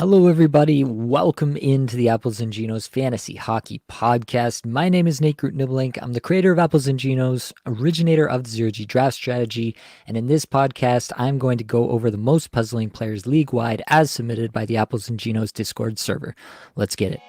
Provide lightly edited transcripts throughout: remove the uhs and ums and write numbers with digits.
Hello, everybody. Welcome into the Apples and Ginos Fantasy Hockey Podcast. My name is Nate Groot-Niblink. I'm the creator of Apples and Ginos, originator of the Zero-G Draft Strategy, and in this podcast, I'm going to go over the most puzzling players league-wide as submitted by the Apples and Ginos Discord server. Let's get it.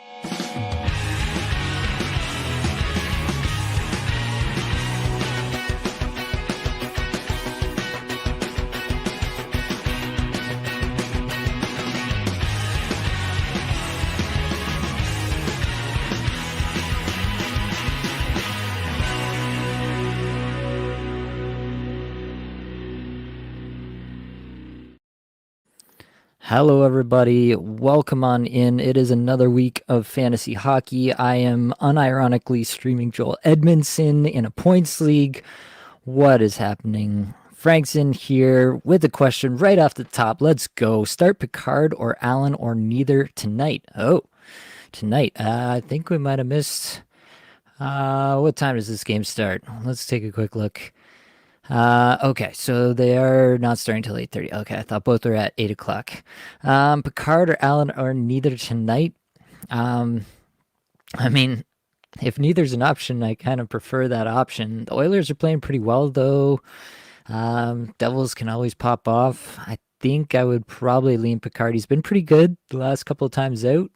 Hello, everybody. Welcome on in. It is another week of fantasy hockey. I am unironically streaming Joel Edmondson in a points league. What is happening? Frank's in here with a question right off the top. Let's go. Start Picard or Allen or neither tonight? Oh, tonight. I think we might have missed. What time does this game start? Let's take a quick look. Okay, so they are not starting till 8:30. Okay, I thought both were at 8 o'clock. Picard or Allen or neither tonight. Um, I mean, if neither's an option, I kind of prefer that option. The Oilers are playing pretty well, though. Devils can always pop off. I think I would probably lean Picard. He's been pretty good the last couple of times out.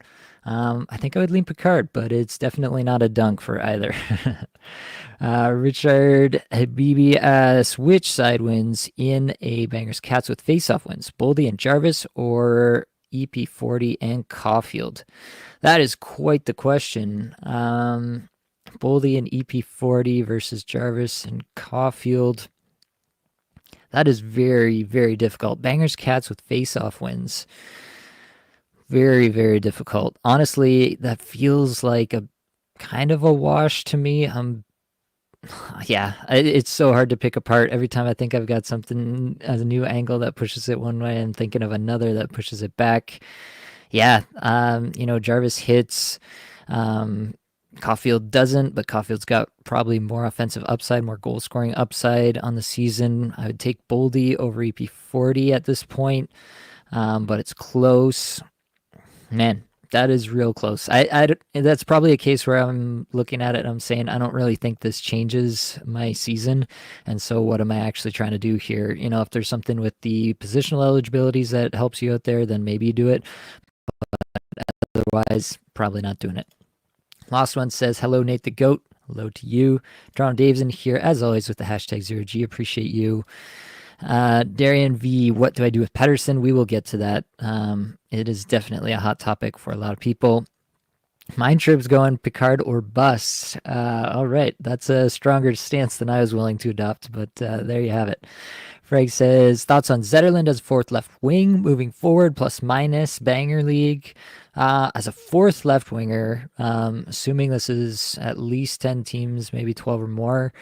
I think I would lean Picard, but it's definitely not a dunk for either. Richard Habibi asks, which side wins in a Bangers Cats with face-off wins? Boldy and Jarvis or EP40 and Caulfield? That is quite the question. Boldy and EP40 versus Jarvis and Caulfield. That is very, very difficult. Bangers Cats with face-off wins. Very, very difficult. Honestly, that feels like a kind of a wash to me. Yeah, it's so hard to pick apart. Every time I think I've got something as a new angle that pushes it one way, I'm thinking of another that pushes it back. Yeah, Jarvis hits. Caulfield doesn't, but Caulfield's got probably more offensive upside, more goal scoring upside on the season. I would take Boldy over EP40 at this point, but it's close. Man, that is real close. That's probably a case where I'm looking at it and I'm saying I don't really think this changes my season. And so what am I actually trying to do here? If there's something with the positional eligibilities that helps you out there, then maybe you do it. But otherwise, probably not doing it. Last one says, hello, Nate the GOAT. Hello to you. Toronto Dave's in here, as always, with the hashtag 0G. Appreciate you. Darian V, what do I do with Pettersson? We will get to that. It is definitely a hot topic for a lot of people. Mind Trip's going Picard or bust. All right, that's a stronger stance than I was willing to adopt, but there you have it. Frank says, thoughts on Zetterlund as fourth left wing moving forward, plus minus, banger league. As a fourth left winger, assuming this is at least 10 teams, maybe 12 or more.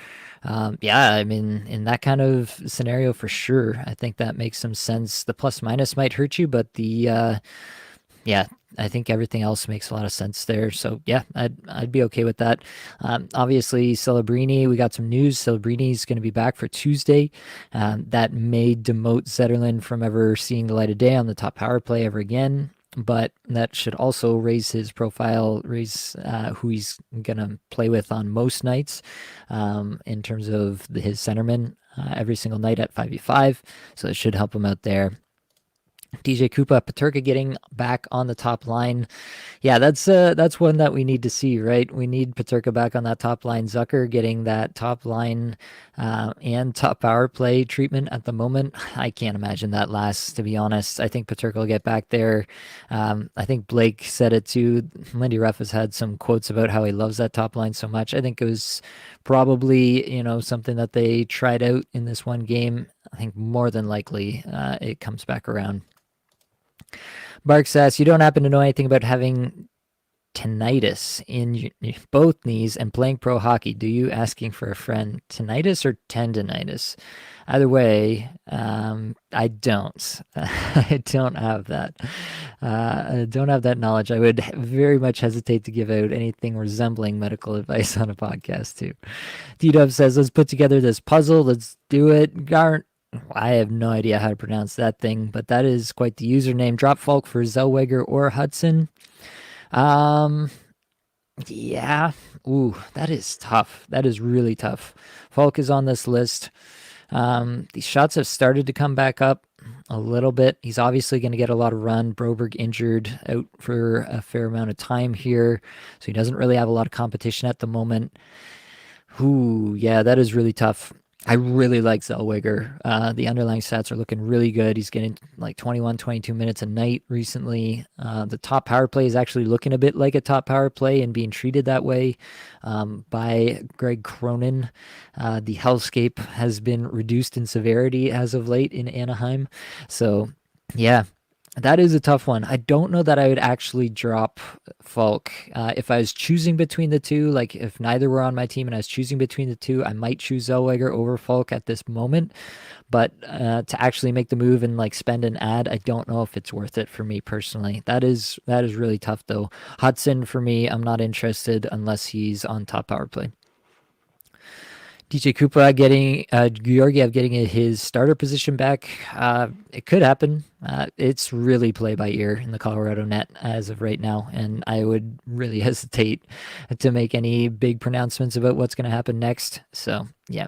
Yeah, I mean, in that kind of scenario, for sure, I think that makes some sense. The plus minus might hurt you, but yeah, I think everything else makes a lot of sense there. So yeah, I'd be okay with that. Obviously, Celebrini, we got some news. Celebrini's going to be back for Tuesday. That may demote Zetterlund from ever seeing the light of day on the top power play ever again. But that should also raise his profile, raise who he's going to play with on most nights in terms of his centerman every single night at 5v5. So it should help him out there. DJ Kupa, Peterka getting back on the top line. Yeah, that's one that we need to see, right? We need Peterka back on that top line. Zucker getting that top line and top power play treatment at the moment. I can't imagine that lasts, to be honest. I think Peterka will get back there. I think Blake said it too. Lindy Ruff has had some quotes about how he loves that top line so much. I think it was probably, something that they tried out in this one game. I think more than likely it comes back around. Bark says, you don't happen to know anything about having tinnitus in both knees and playing pro hockey. Do you? Asking for a friend. Tinnitus or tendinitis? Either way, I don't. I don't have that. I don't have that knowledge. I would very much hesitate to give out anything resembling medical advice on a podcast too. D-Dub says, let's put together this puzzle. Let's do it. I have no idea how to pronounce that thing, but that is quite the username. Drop Falk for Zellweger or Hudson. Um, yeah. Ooh, that is tough. That is really tough. Falk is on this list. These shots have started to come back up a little bit. He's obviously going to get a lot of run. Broberg injured out for a fair amount of time here, so he doesn't really have a lot of competition at the moment. Ooh, yeah, that is really tough. I really like Zellweger. The underlying stats are looking really good. He's getting like 21, 22 minutes a night recently. The top power play is actually looking a bit like a top power play and being treated that way by Greg Cronin. The hellscape has been reduced in severity as of late in Anaheim. So, yeah, that is a tough one. I don't know that I would actually drop Falk. If I was choosing between the two, like if neither were on my team and I was choosing between the two, I might choose Zellweger over Falk at this moment. But to actually make the move and like spend an ad, I don't know if it's worth it for me personally. That is really tough though. Hudson for me, I'm not interested unless he's on top power play. DJ Koopa getting Georgiev getting his starter position back. It could happen. It's really play by ear in the Colorado net as of right now, and I would really hesitate to make any big pronouncements about what's going to happen next. So yeah.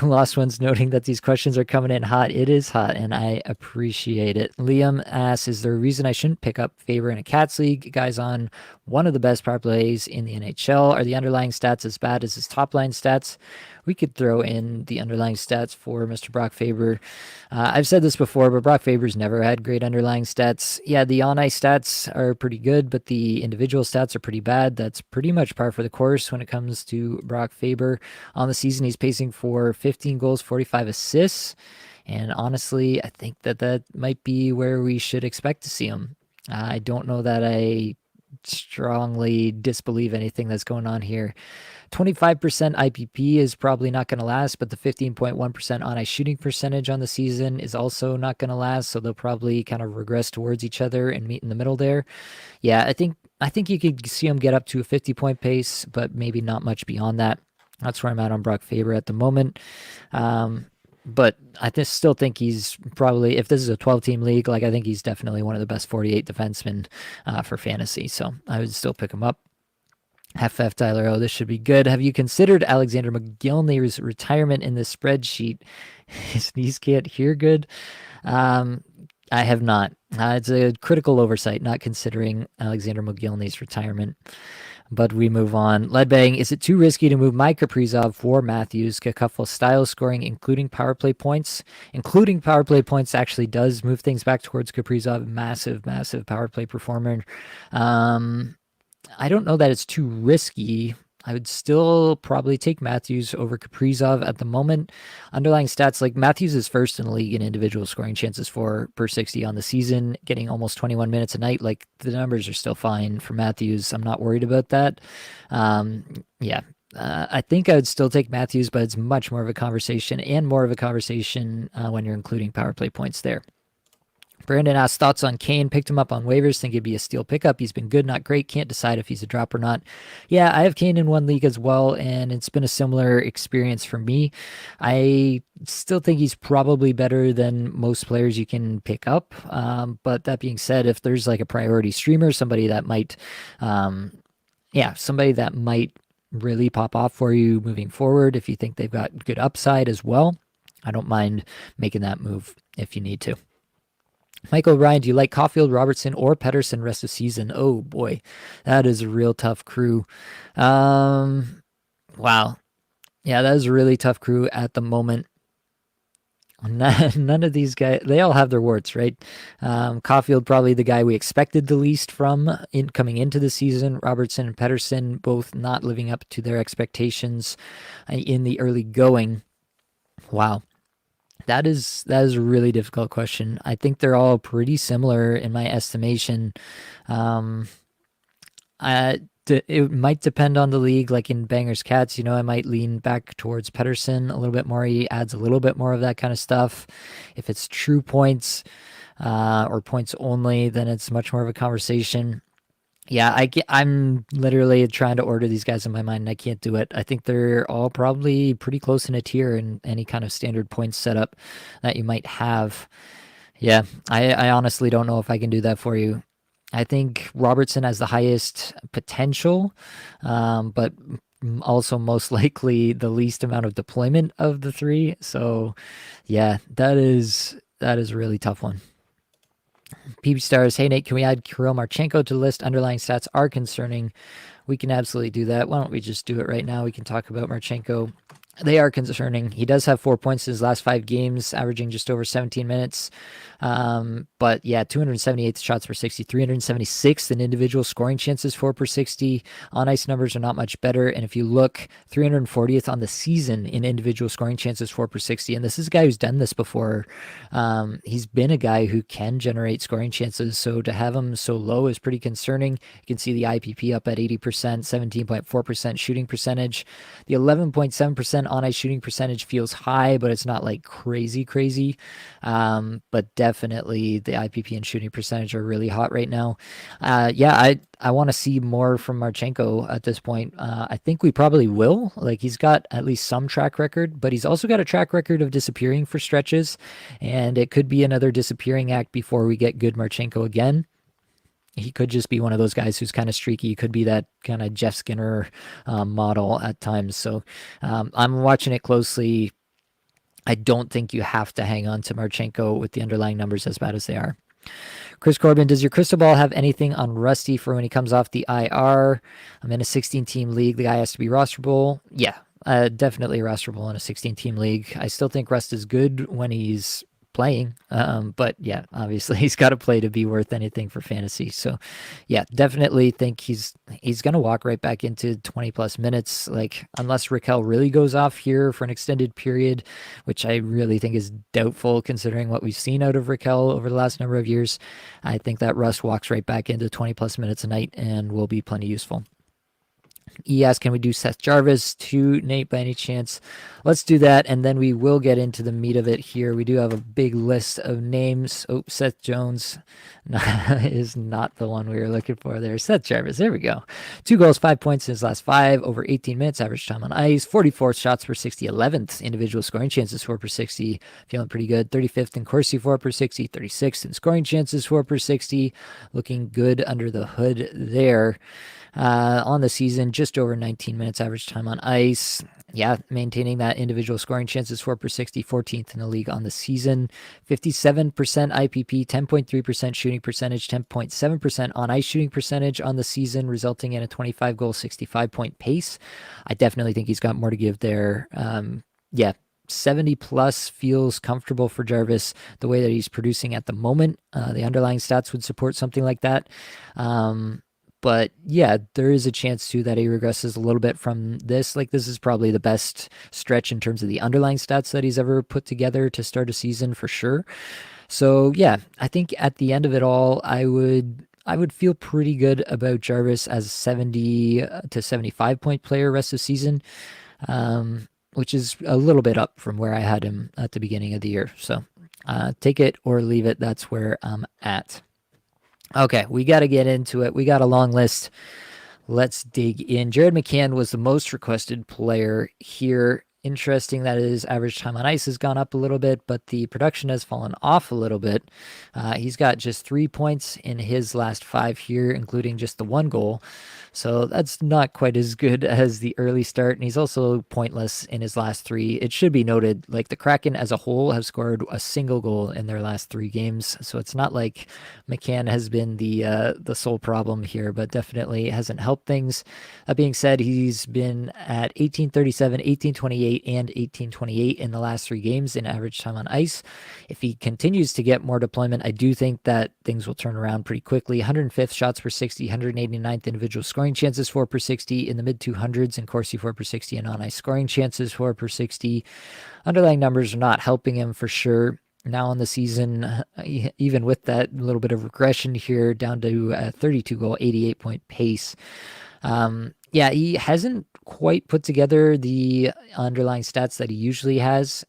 Lost Ones noting that these questions are coming in hot. It is hot, and I appreciate it. Liam asks, is there a reason I shouldn't pick up Faber in a Cats League? Guy's on one of the best power plays in the NHL. Are the underlying stats as bad as his top line stats? We could throw in the underlying stats for Mr. Brock Faber. I've said this before, but Brock Faber's never had great underlying stats. Yeah, the on-ice stats are pretty good, but the individual stats are pretty bad. That's pretty much par for the course when it comes to Brock Faber. On the season, he's pacing for 15 goals, 45 assists. And honestly, I think that might be where we should expect to see him. I don't know that I strongly disbelieve anything that's going on here. 25% IPP is probably not going to last, but the 15.1% on ice shooting percentage on the season is also not going to last. So they'll probably kind of regress towards each other and meet in the middle there. Yeah, I think you could see him get up to a 50-point pace, but maybe not much beyond that. That's where I'm at on Brock Faber at the moment. But I still think he's probably, if this is a 12-team league, like I think he's definitely one of the best 48 defensemen for fantasy. So I would still pick him up. FF Tyler, oh, this should be good. Have you considered Alexander McGillney's retirement in the spreadsheet? His knees can't hear good. I have not. It's a critical oversight, not considering Alexander McGillney's retirement. But we move on. Ledbang, is it too risky to move Mike Kaprizov for Matthews? Cacuffle style scoring, including power play points. Including power play points actually does move things back towards Kaprizov. Massive, massive power play performer. I don't know that it's too risky. I would still probably take Matthews over Kaprizov at the moment. Underlying stats, like Matthews is first in the league in individual scoring chances for per 60 on the season, getting almost 21 minutes a night. Like the numbers are still fine for Matthews. I'm not worried about that. Yeah. I think I would still take Matthews, but it's much more of a conversation and more of a conversation when you're including power play points there. Brandon asked thoughts on Kane. Picked him up on waivers. Think it'd be a steal pickup. He's been good, not great. Can't decide if he's a drop or not. Yeah, I have Kane in one league as well, and it's been a similar experience for me. I still think he's probably better than most players you can pick up. But that being said, if there's like a priority streamer, somebody that might really pop off for you moving forward, if you think they've got good upside as well, I don't mind making that move if you need to. Michael O'Brien, do you like Caulfield, Robertson, or Pettersson rest of season? Oh boy, that is a real tough crew. Wow. Yeah, that is a really tough crew at the moment. None of these guys, they all have their warts, right? Caulfield, probably the guy we expected the least from coming into the season. Robertson and Pettersson both not living up to their expectations in the early going. Wow. That is a really difficult question. I think they're all pretty similar in my estimation. It might depend on the league. Like in Bangers Cats, I might lean back towards Pettersson a little bit more. He adds a little bit more of that kind of stuff. If it's true points or points only, then it's much more of a conversation. Yeah, I'm literally trying to order these guys in my mind, and I can't do it. I think they're all probably pretty close in a tier in any kind of standard points setup that you might have. Yeah, I honestly don't know if I can do that for you. I think Robertson has the highest potential, but also most likely the least amount of deployment of the three. So, yeah, that is a really tough one. PB Stars, hey Nate, can we add Kirill Marchenko to the list? Underlying stats are concerning. We can absolutely do that. Why don't we just do it right now? We can talk about Marchenko. They are concerning. He does have 4 points in his last 5 games, averaging just over 17 minutes. But yeah, 278 shots per 60, 376th in individual scoring chances, 4 per 60. On ice numbers are not much better. And if you look, 340th on the season in individual scoring chances, 4 per 60. And this is a guy who's done this before. He's been a guy who can generate scoring chances. So to have him so low is pretty concerning. You can see the IPP up at 80%, 17.4% shooting percentage. The 11.7% on ice shooting percentage feels high, but it's not like crazy, crazy. But definitely the IPP and shooting percentage are really hot right now. Yeah, I want to see more from Marchenko at this point. I think we probably will. Like, he's got at least some track record, but he's also got a track record of disappearing for stretches, and it could be another disappearing act before we get good Marchenko again. He could just be one of those guys who's kind of streaky. He could be that kind of Jeff Skinner model at times. So I'm watching it closely. I don't think you have to hang on to Marchenko with the underlying numbers as bad as they are. Chris Corbin, does your crystal ball have anything on Rusty for when he comes off the IR? I'm in a 16-team league. The guy has to be rosterable. Yeah, definitely rosterable in a 16-team league. I still think Rust is good when he's playing. But yeah, obviously he's got to play to be worth anything for fantasy. So yeah, definitely think he's gonna walk right back into 20 plus minutes. Like, unless Raquel really goes off here for an extended period, which I really think is doubtful considering what we've seen out of Raquel over the last number of years. I think that Russ walks right back into 20 plus minutes a night and will be plenty useful. He asked, can we do Seth Jarvis too, Nate, by any chance? Let's do that, and then we will get into the meat of it here. We do have a big list of names. Oh, Seth Jones is not the one we were looking for there. Seth Jarvis, there we go. 2 goals, 5 points in his last 5, over 18 minutes, average time on ice, 44 shots per 60, 11th individual scoring chances, 4 per 60, feeling pretty good. 35th in Corsi, 4 per 60, 36th in scoring chances, 4 per 60, looking good under the hood there. On the season, just over 19 minutes average time on ice. Yeah, maintaining that individual scoring chances, 4 per 60, 14th in the league on the season. 57% IPP, 10.3% shooting percentage, 10.7% on ice shooting percentage on the season, resulting in a 25 goal, 65 point pace. I definitely think he's got more to give there. Yeah, 70 plus feels comfortable for Jarvis the way that he's producing at the moment. The underlying stats would support something like that. But yeah, there is a chance too that he regresses a little bit from this. Like, this is probably the best stretch in terms of the underlying stats that he's ever put together to start a season for sure. So yeah, I think at the end of it all, I would feel pretty good about Jarvis as a 70 to 75 point player rest of season, which is a little bit up from where I had him at the beginning of the year. So take it or leave it. That's where I'm at. Okay, we got to get into it. We got a long list. Let's dig in. Jared McCann was the most requested player here. Interesting that his average time on ice has gone up a little bit, but the production has fallen off a little bit. He's got just 3 points in his last 5 here, including just the 1 goal. So that's not quite as good as the early start, and he's also pointless in his last 3. It should be noted, like, the Kraken as a whole have scored a single goal in their last 3 games, so it's not like McCann has been the sole problem here, but definitely hasn't helped things. That being said, he's been at 1837, 1828, and 1828 in the last 3 games in average time on ice. If he continues to get more deployment, I do think that things will turn around pretty quickly. 105th shots per 60, 189th individual scoring chances, 4 per 60, in the mid 200s in Corsi, 4 per 60, and on ice scoring chances, 4 per 60. Underlying numbers are not helping him for sure. Now on the season, even with that little bit of regression here, down to a 32 goal, 88 point pace. Yeah, he hasn't quite put together the underlying stats that he usually has.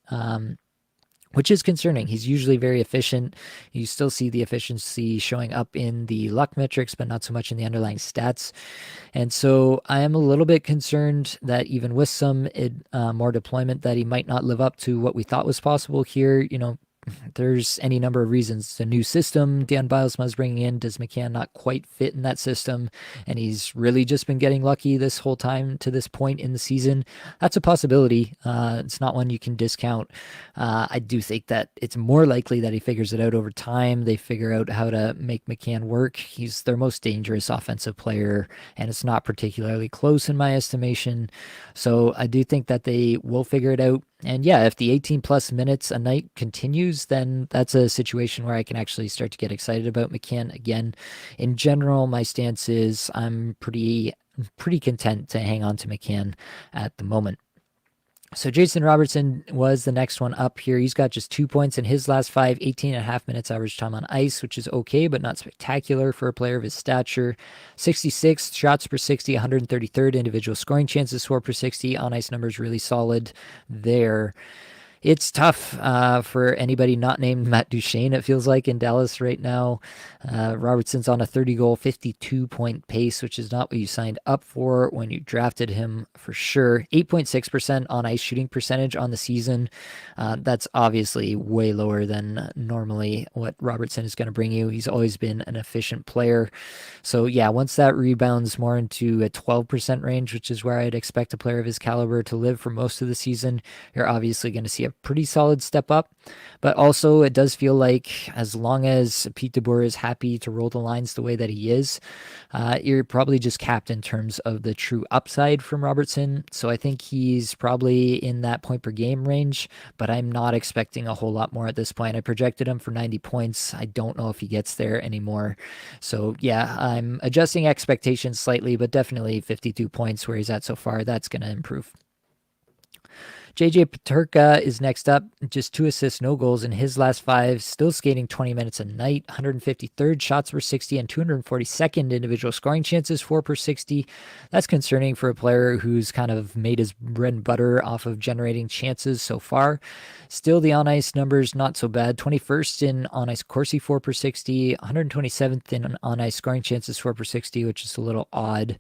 which is concerning. He's usually very efficient. You still see the efficiency showing up in the luck metrics, but not so much in the underlying stats. And so I am a little bit concerned that even with some more deployment, that he might not live up to what we thought was possible here. There's any number of reasons. It's a new system Dan Bilesma's bringing in. Does McCann not quite fit in that system? And he's really just been getting lucky this whole time to this point in the season. That's a possibility. It's not one you can discount. I do think that it's more likely that he figures it out over time. They figure out how to make McCann work. He's their most dangerous offensive player, and it's not particularly close in my estimation. So I do think that they will figure it out. And yeah, if the 18 plus minutes a night continues, then that's a situation where I can actually start to get excited about McCann again. In general, my stance is I'm pretty content to hang on to McCann at the moment. So Jason Robertson was the next one up here. He's got just 2 points in his last 18.5 minutes average time on ice, which is okay, but not spectacular for a player of his stature. 66 shots per 60, 133rd individual scoring chances for per 60. On ice numbers really solid there. It's tough for anybody not named Matt Duchene, it feels like, in Dallas right now. Robertson's on a 30-goal, 52-point pace, which is not what you signed up for when you drafted him for sure. 8.6% on ice shooting percentage on the season. That's obviously way lower than normally what Robertson is going to bring you. He's always been an efficient player. So yeah, once that rebounds more into a 12% range, which is where I'd expect a player of his caliber to live for most of the season, you're obviously going to see a pretty solid step up. But also, it does feel like as long as Pete DeBoer is happy to roll the lines the way that he is, you're probably just capped in terms of the true upside from Robertson. So I think he's probably in that point per game range, but I'm not expecting a whole lot more at this point. I projected him for 90 points. I don't know if he gets there anymore. So yeah, I'm adjusting expectations slightly, but definitely 52 points where he's at so far. That's going to improve. JJ Peterka is next up, just 2 assists, no goals in his last 5, still skating 20 minutes a night, 153rd shots per 60 and 242nd individual scoring chances for per 60. That's concerning for a player who's kind of made his bread and butter off of generating chances so far. Still, the on-ice numbers, not so bad. 21st in on-ice Corsi for per 60, 127th in on-ice scoring chances for per 60, which is a little odd.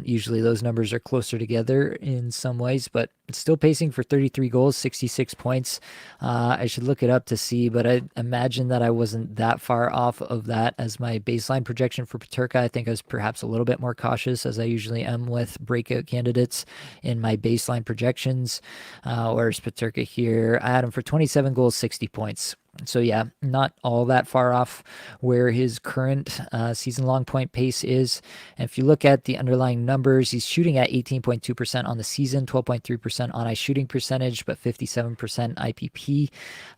Usually those numbers are closer together in some ways, but it's still pacing for 33 goals, 66 points. I should look it up to see, but I imagine that I wasn't that far off of that as my baseline projection for Peterka. I think I was perhaps a little bit more cautious, as I usually am with breakout candidates in my baseline projections. Whereas Peterka here, I had him for 27 goals, 60 points. So yeah, not all that far off where his current season-long point pace is. And if you look at the underlying numbers, he's shooting at 18.2% on the season, 12.3% on-ice shooting percentage, but 57% IPP.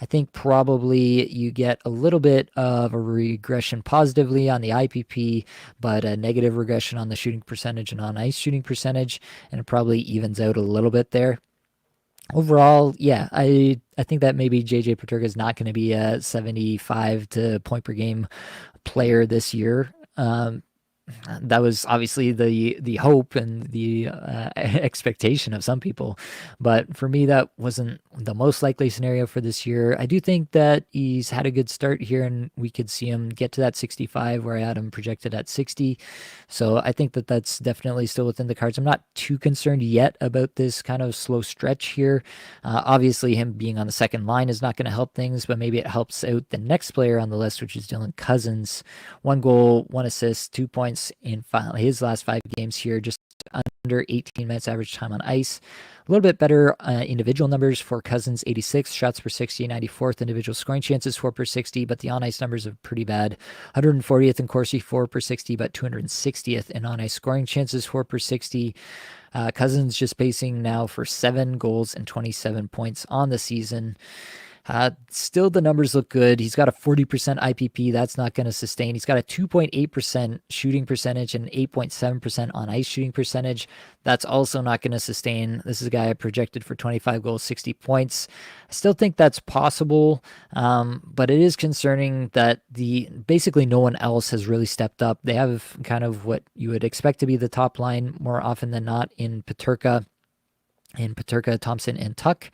I think probably you get a little bit of a regression positively on the IPP, but a negative regression on the shooting percentage and on-ice shooting percentage, and it probably evens out a little bit there. Overall, yeah, I think that maybe JJ Peterka is not going to be a 75 to point per game player this year. That was obviously the hope and the expectation of some people, but for me that wasn't the most likely scenario for this year. I do think that he's had a good start here, and we could see him get to that 65 where I had him projected at 60. So I think that that's definitely still within the cards. I'm not too concerned yet about this kind of slow stretch here. Obviously, him being on the second line is not going to help things, but maybe it helps out the next player on the list, which is Dylan Cousins. 1 goal, 1 assist, 2 points in his last 5 games here, just under 18 minutes average time on ice. A little bit better individual numbers for Cousins, 86 shots per 60, 94th individual scoring chances for per 60, but the on-ice numbers are pretty bad. 140th in Corsi for per 60, but 260th in on-ice scoring chances for per 60. Cousins just pacing now for 7 goals and 27 points on the season. Still, the numbers look good. He's got a 40% IPP. That's not going to sustain. He's got a 2.8% shooting percentage and 8.7% on ice shooting percentage. That's also not going to sustain. This is a guy I projected for 25 goals, 60 points. I still think that's possible, but it is concerning that basically no one else has really stepped up. They have kind of what you would expect to be the top line more often than not in Peterka. in Peterka, Thompson, and Tuck.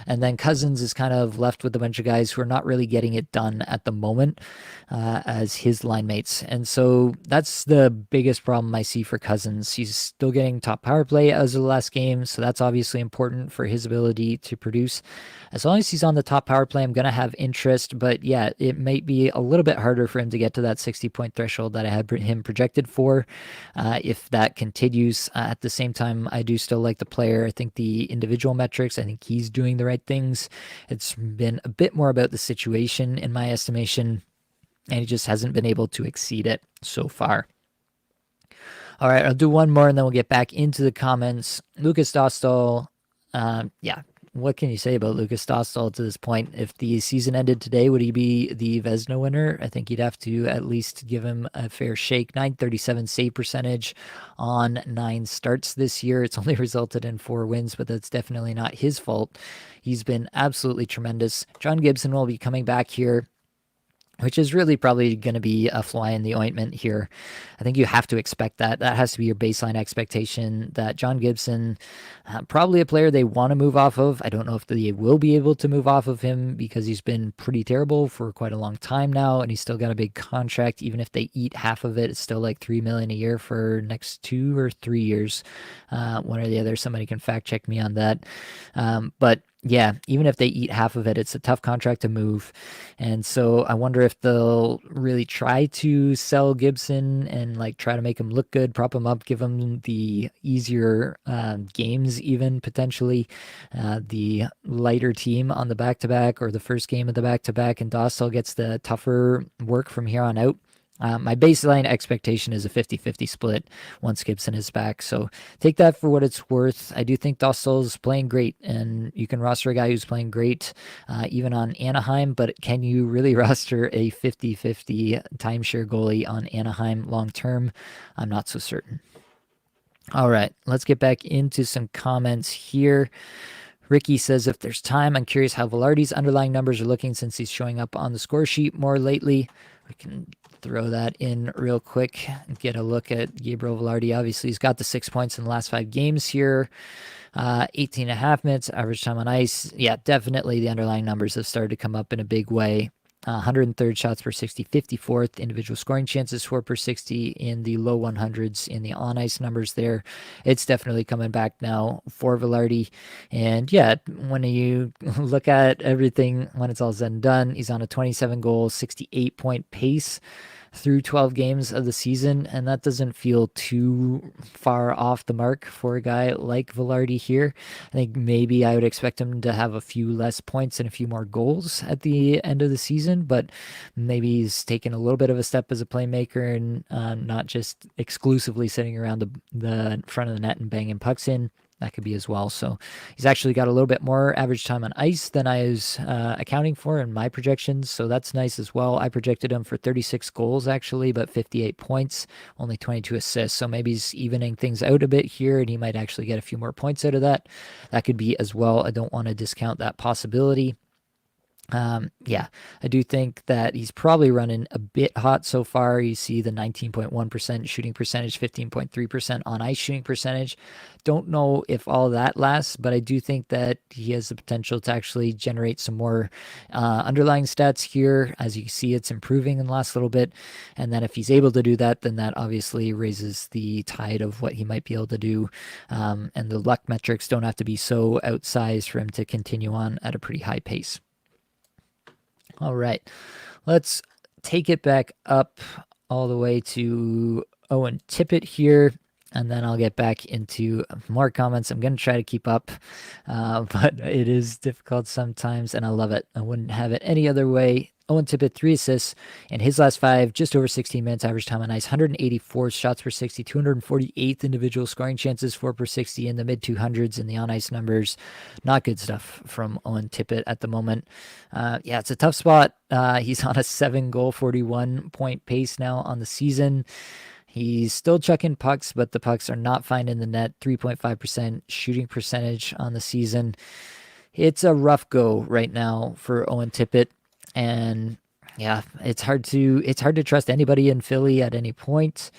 And then Cousins is kind of left with a bunch of guys who are not really getting it done at the moment as his line mates. And so that's the biggest problem I see for Cousins. He's still getting top power play as of the last game, so that's obviously important for his ability to produce. As long as he's on the top power play, I'm going to have interest, but yeah, it might be a little bit harder for him to get to that 60-point threshold that I had him projected for if that continues. At the same time, I do still like the player. I think the individual metrics, I think he's doing the right things. It's been a bit more about the situation in my estimation, and he just hasn't been able to exceed it so far. All right, I'll do one more and then we'll get back into the comments. Lucas Dostal, yeah, what can you say about Lucas Dostal to this point? If the season ended today, would he be the Vezina winner? I think you'd have to at least give him a fair shake. .937 save percentage on 9 starts this year. It's only resulted in 4 wins, but that's definitely not his fault. He's been absolutely tremendous. John Gibson will be coming back here, which is really probably going to be a fly in the ointment here. I think you have to expect that. That has to be your baseline expectation that John Gibson, probably a player they want to move off of. I don't know if they will be able to move off of him because he's been pretty terrible for quite a long time now, and he's still got a big contract. Even if they eat half of it, it's still like $3 million a year for next 2 or 3 years. One or the other. Somebody can fact check me on that. But yeah, even if they eat half of it, it's a tough contract to move. And so I wonder if they'll really try to sell Gibson and like try to make him look good, prop him up, give him the easier games, even potentially the lighter team on the back-to-back or the first game of the back-to-back, and Dostal gets the tougher work from here on out. My baseline expectation is a 50-50 split once Gibson is back. So take that for what it's worth. I do think Dostal's playing great, and you can roster a guy who's playing great even on Anaheim, but can you really roster a 50-50 timeshare goalie on Anaheim long term? I'm not so certain. All right, let's get back into some comments here. Ricky says, if there's time, I'm curious how Velarde's underlying numbers are looking since he's showing up on the score sheet more lately. We can throw that in real quick and get a look at Gabriel Velarde. Obviously, he's got the 6 points in the last 5 games here. 18 and a half minutes, average time on ice. Yeah, definitely the underlying numbers have started to come up in a big way. 103rd shots per 60, 54th individual scoring chances for per 60 in the low 100s in the on ice numbers there. It's definitely coming back now for Velarde. And yeah, when you look at everything, when it's all said and done, he's on a 27 goal, 68 point pace through 12 games of the season, and that doesn't feel too far off the mark for a guy like Velarde here. I think maybe I would expect him to have a few less points and a few more goals at the end of the season, but maybe he's taken a little bit of a step as a playmaker and not just exclusively sitting around the front of the net and banging pucks in. That could be as well. So he's actually got a little bit more average time on ice than I was accounting for in my projections. So that's nice as well. I projected him for 36 goals actually, but 58 points, only 22 assists. So maybe he's evening things out a bit here and he might actually get a few more points out of that. That could be as well. I don't want to discount that possibility. Yeah, I do think that he's probably running a bit hot so far. You see the 19.1% shooting percentage, 15.3% on ice shooting percentage. Don't know if all that lasts, but I do think that he has the potential to actually generate some more underlying stats here. As you see, it's improving in the last little bit. And then if he's able to do that, then that obviously raises the tide of what he might be able to do. And the luck metrics don't have to be so outsized for him to continue on at a pretty high pace. All right, let's take it back up all the way to Owen Tippett here, and then I'll get back into more comments. I'm going to try to keep up, but it is difficult sometimes, and I love it. I wouldn't have it any other way. Owen Tippett, 3 assists in his last 5, just over 16 minutes, average time on ice, 184 shots per 60, 248th individual scoring chances, 4 per 60 in the mid 200s in the on ice numbers. Not good stuff from Owen Tippett at the moment. Yeah, it's a tough spot. He's on a 7-goal, 41-point pace now on the season. He's still chucking pucks, but the pucks are not finding the net. 3.5% shooting percentage on the season. It's a rough go right now for Owen Tippett. And yeah, it's hard to trust anybody in Philly at any point.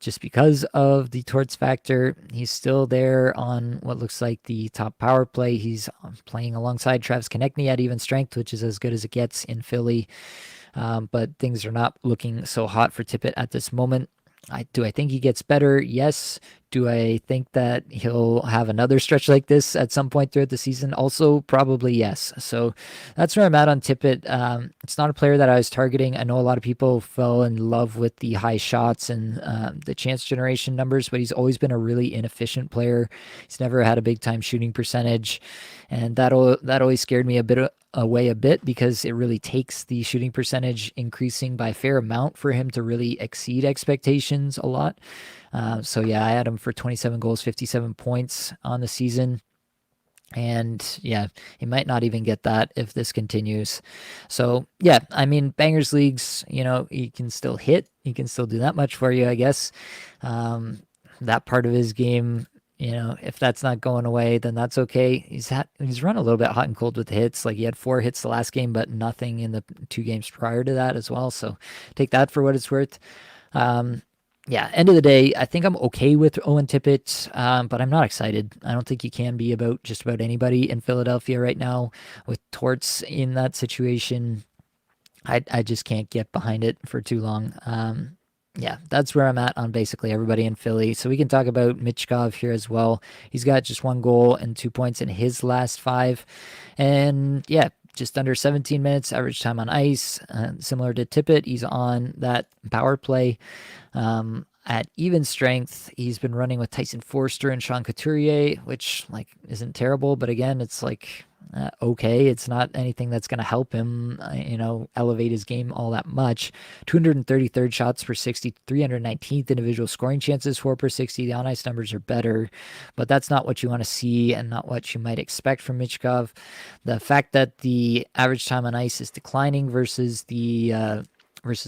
just because of the torts factor. He's still there on what looks like the top power play. He's playing alongside Travis Konechny at even strength, which is as good as it gets in Philly. But things are not looking so hot for Tippett at this moment. Do I think he gets better? Yes. Do I think that he'll have another stretch like this at some point throughout the season? Also, probably yes. So that's where I'm at on Tippett. It's not a player that I was targeting. I know a lot of people fell in love with the high shots and the chance generation numbers, but he's always been a really inefficient player. He's never had a big time shooting percentage, and that always scared me away a bit because it really takes the shooting percentage increasing by a fair amount for him to really exceed expectations a lot. So yeah, I had him for 27 goals, 57 points on the season. And yeah, he might not even get that if this continues. So yeah, I mean, bangers leagues, he can still hit. He can still do that much for you, I guess. That part of his game, if that's not going away, then that's okay. He's run a little bit hot and cold with the hits. Like he had 4 hits the last game, but nothing in the 2 games prior to that as well. So take that for what it's worth. Yeah, end of the day, I think I'm okay with Owen Tippett, but I'm not excited. I don't think you can be about just about anybody in Philadelphia right now with Torts in that situation. I just can't get behind it for too long. Yeah, that's where I'm at on basically everybody in Philly. So we can talk about Michkov here as well. He's got just 1 goal and 2 points in his last 5. And yeah, just under 17 minutes average time on ice. Similar to Tippett, he's on that power play. At even strength, he's been running with Tyson Forster and Sean Couturier, which isn't terrible, but again, it's okay. It's not anything that's going to help him, elevate his game all that much. 233rd shots per 60, 319th individual scoring chances, 4 per 60. The on ice numbers are better, but that's not what you want to see and not what you might expect from Michkov. The fact that the average time on ice is declining versus the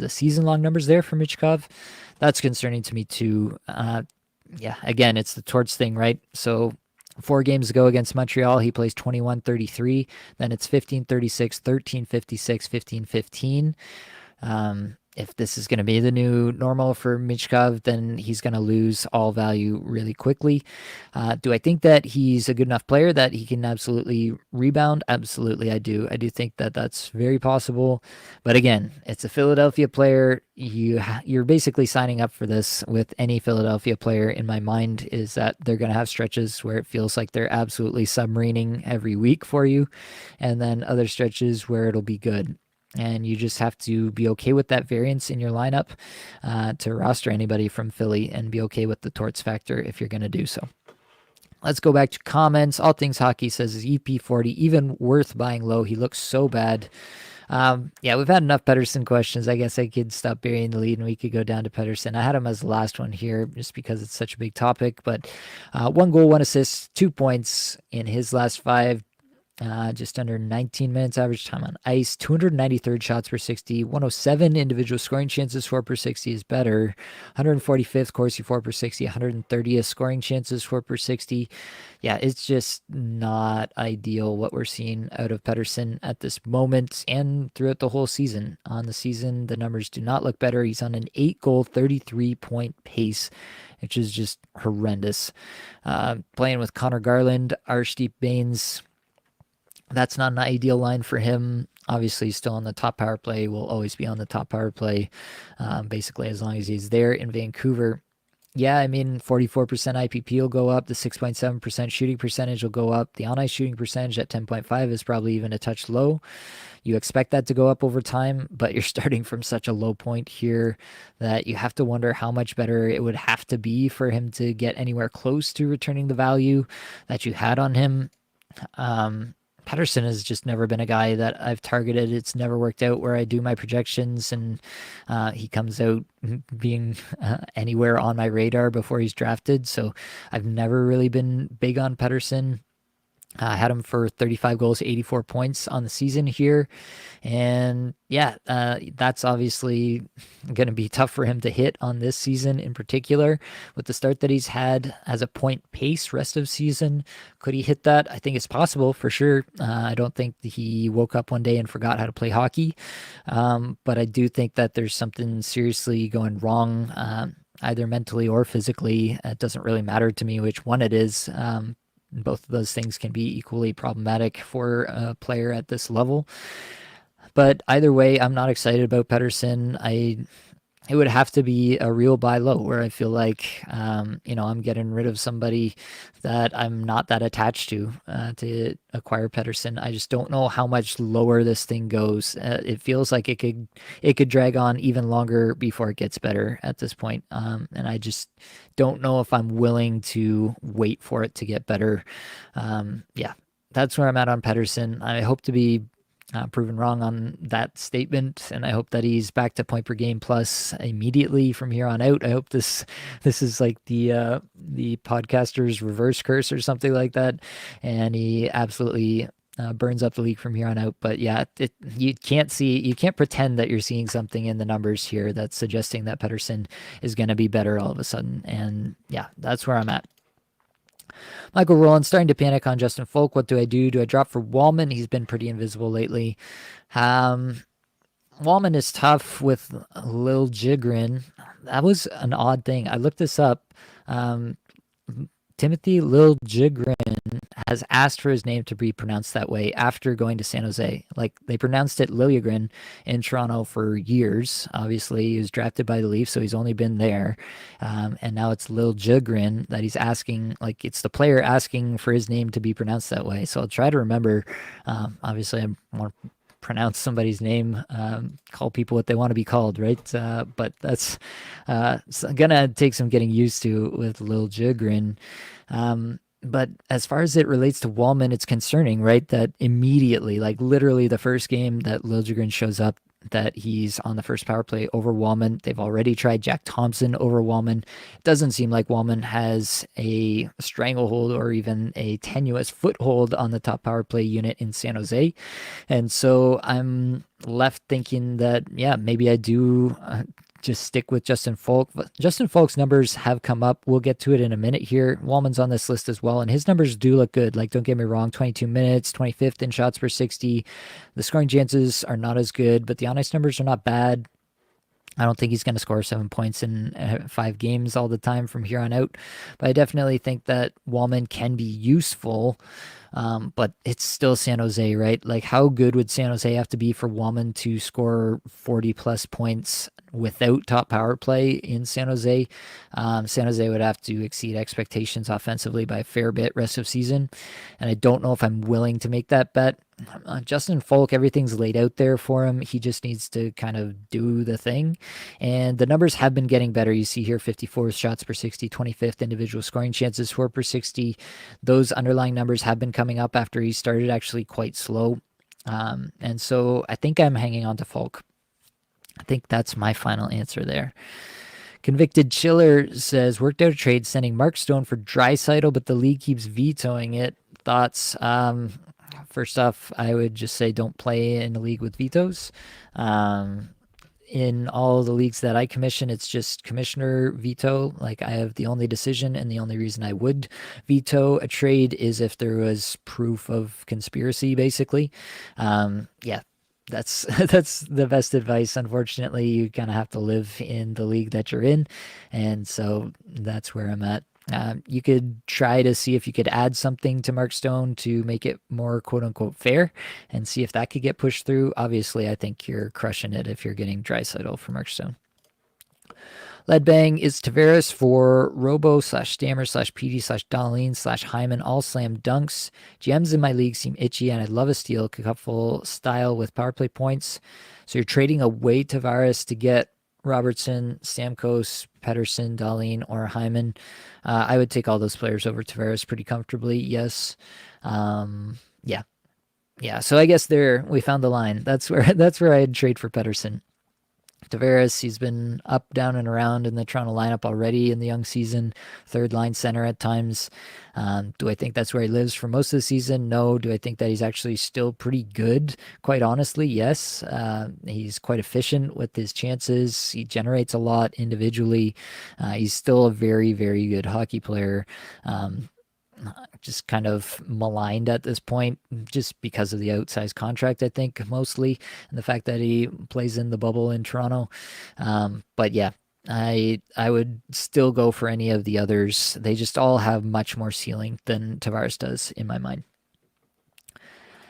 season long numbers there for Michkov, that's concerning to me too. Yeah, again, it's the Torts thing, right? So 4 games ago against Montreal, he plays 21-33. Then it's 15-36, 13-56, 15-15. If this is going to be the new normal for Michkov, then he's going to lose all value really quickly. Do I think that he's a good enough player that he can absolutely rebound? Absolutely, I do. I do think that that's very possible. But again, it's a Philadelphia player. You're basically signing up for this with any Philadelphia player. In my mind, is that they're going to have stretches where it feels like they're absolutely submarining every week for you, and then other stretches where it'll be good. And you just have to be okay with that variance in your lineup to roster anybody from Philly and be okay with the torts factor if you're going to do so. Let's go back to comments. All Things Hockey says, is EP40 even worth buying low? He looks so bad. Yeah, we've had enough Pettersson questions. I guess I could stop burying the lead and we could go down to Pettersson. I had him as the last one here just because it's such a big topic. But 1 goal, 1 assist, 2 points in his last 5. Just under 19 minutes average time on ice, 293rd shots per 60, 107 individual scoring chances, 4 per 60 is better, 145th Corsi 4 per 60, 130th scoring chances, 4 per 60. Yeah, it's just not ideal what we're seeing out of Pettersson at this moment and throughout the whole season. On the season, the numbers do not look better. He's on an 8-goal, 33-point pace, which is just horrendous. Playing with Connor Garland, Arshdeep Baines, that's not an ideal line for him. Obviously, he's still on the top power play, will always be on the top power play, basically as long as he's there in Vancouver. Yeah, I mean, 44% IPP will go up. The 6.7% shooting percentage will go up. The on-ice shooting percentage at 10.5 is probably even a touch low. You expect that to go up over time, but you're starting from such a low point here that you have to wonder how much better it would have to be for him to get anywhere close to returning the value that you had on him. Pettersson has just never been a guy that I've targeted. It's never worked out where I do my projections and he comes out being anywhere on my radar before he's drafted. So I've never really been big on Pettersson. I had him for 35 goals, 84 points on the season here. And yeah, that's obviously going to be tough for him to hit on this season in particular. With the start that he's had as a point pace rest of season, could he hit that? I think it's possible for sure. I don't think he woke up one day and forgot how to play hockey. But I do think that there's something seriously going wrong either mentally or physically. It doesn't really matter to me which one it is. Both of those things can be equally problematic for a player at this level. But either way, I'm not excited about Pedersen. It would have to be a real buy low where I feel like, I'm getting rid of somebody that I'm not that attached to acquire Pedersen. I just don't know how much lower this thing goes. It feels like it could drag on even longer before it gets better at this point. And I just don't know if I'm willing to wait for it to get better. Yeah, that's where I'm at on Pedersen. I hope to be proven wrong on that statement, and I hope that he's back to point per game plus immediately from here on out. I hope this is like the podcaster's reverse curse or something like that, and he absolutely burns up the league from here on out. But yeah, you can't pretend that you're seeing something in the numbers here that's suggesting that Pedersen is going to be better all of a sudden, and yeah, that's where I'm at. Michael Rowland starting to panic on Justin Folk. What do I do? Do I drop for Wallman? He's been pretty invisible lately. Wallman is tough with Lil Jigrin. That was an odd thing. I looked this up. Timothy Lil Jigrin has asked for his name to be pronounced that way after going to San Jose. Like, they pronounced it Liljegren in Toronto for years. Obviously, he was drafted by the Leafs, so he's only been there. And now it's Lil Jigrin that he's asking, like, it's the player asking for his name to be pronounced that way. So I'll try to remember. Obviously, I want to pronounce somebody's name, call people what they want to be called, right? But that's gonna take some getting used to with Lil Jigrin. But as far as it relates to Wallman, it's concerning, right? That immediately, like literally the first game that Lil Jigrin shows up, that he's on the first power play over Wallman. They've already tried Jack Thompson over Wallman. It doesn't seem like Wallman has a stranglehold or even a tenuous foothold on the top power play unit in San Jose. And so I'm left thinking that, yeah, maybe I do just stick with Justin Folk. Justin Folk's numbers have come up. We'll get to it in a minute here. Wallman's on this list as well, and his numbers do look good. Like, don't get me wrong, 22 minutes, 25th in shots per 60. The scoring chances are not as good, but the on ice numbers are not bad. I don't think he's going to score 7 points in 5 games all the time from here on out, but I definitely think that Wallman can be useful. But it's still San Jose, right? Like, how good would San Jose have to be for Wallman to score 40 plus points without top power play in San Jose? San Jose would have to exceed expectations offensively by a fair bit rest of season, and I don't know if I'm willing to make that bet. Justin Folk, everything's laid out there for him. He just needs to kind of do the thing. And the numbers have been getting better. You see here 54 shots per 60, 25th individual scoring chances, 4 per 60. Those underlying numbers have been coming up after he started actually quite slow. And so I think I'm hanging on to Folk. I think that's my final answer there. Convicted Chiller says, worked out a trade sending Mark Stone for Draisaitl, but the league keeps vetoing it. Thoughts? First off, I would just say don't play in a league with vetoes. In all the leagues that I commission, it's just commissioner veto. Like, I have the only decision, and the only reason I would veto a trade is if there was proof of conspiracy, basically. Yeah, that's the best advice. Unfortunately, you kind of have to live in the league that you're in, and so that's where I'm at. You could try to see if you could add something to Mark Stone to make it more quote unquote fair and see if that could get pushed through. Obviously, I think you're crushing it if you're getting Draisaitl for Mark Stone. Leadbang is Tavares for Robo /Stammer /PD /Dahlin /Hyman, all slam dunks. GMs in my league seem itchy, and I'd love a steal, cupful style with power play points. So you're trading away Tavares to get Robertson, Stamkos, Pedersen, Dahlin, or Hyman. I would take all those players over Tavares pretty comfortably. Yes. Yeah. So I guess there we found the line. That's where I'd trade for Pedersen. Tavares, he's been up, down, and around in the Toronto lineup already in the young season, third line center at times. Do I think that's where he lives for most of the season? No. Do I think that he's actually still pretty good? Quite honestly, yes. He's quite efficient with his chances. He generates a lot individually. He's still a very, very good hockey player. Just kind of maligned at this point just because of the outsized contract, I think, mostly, and the fact that he plays in the bubble in Toronto. But yeah, I would still go for any of the others. They just all have much more ceiling than Tavares does in my mind.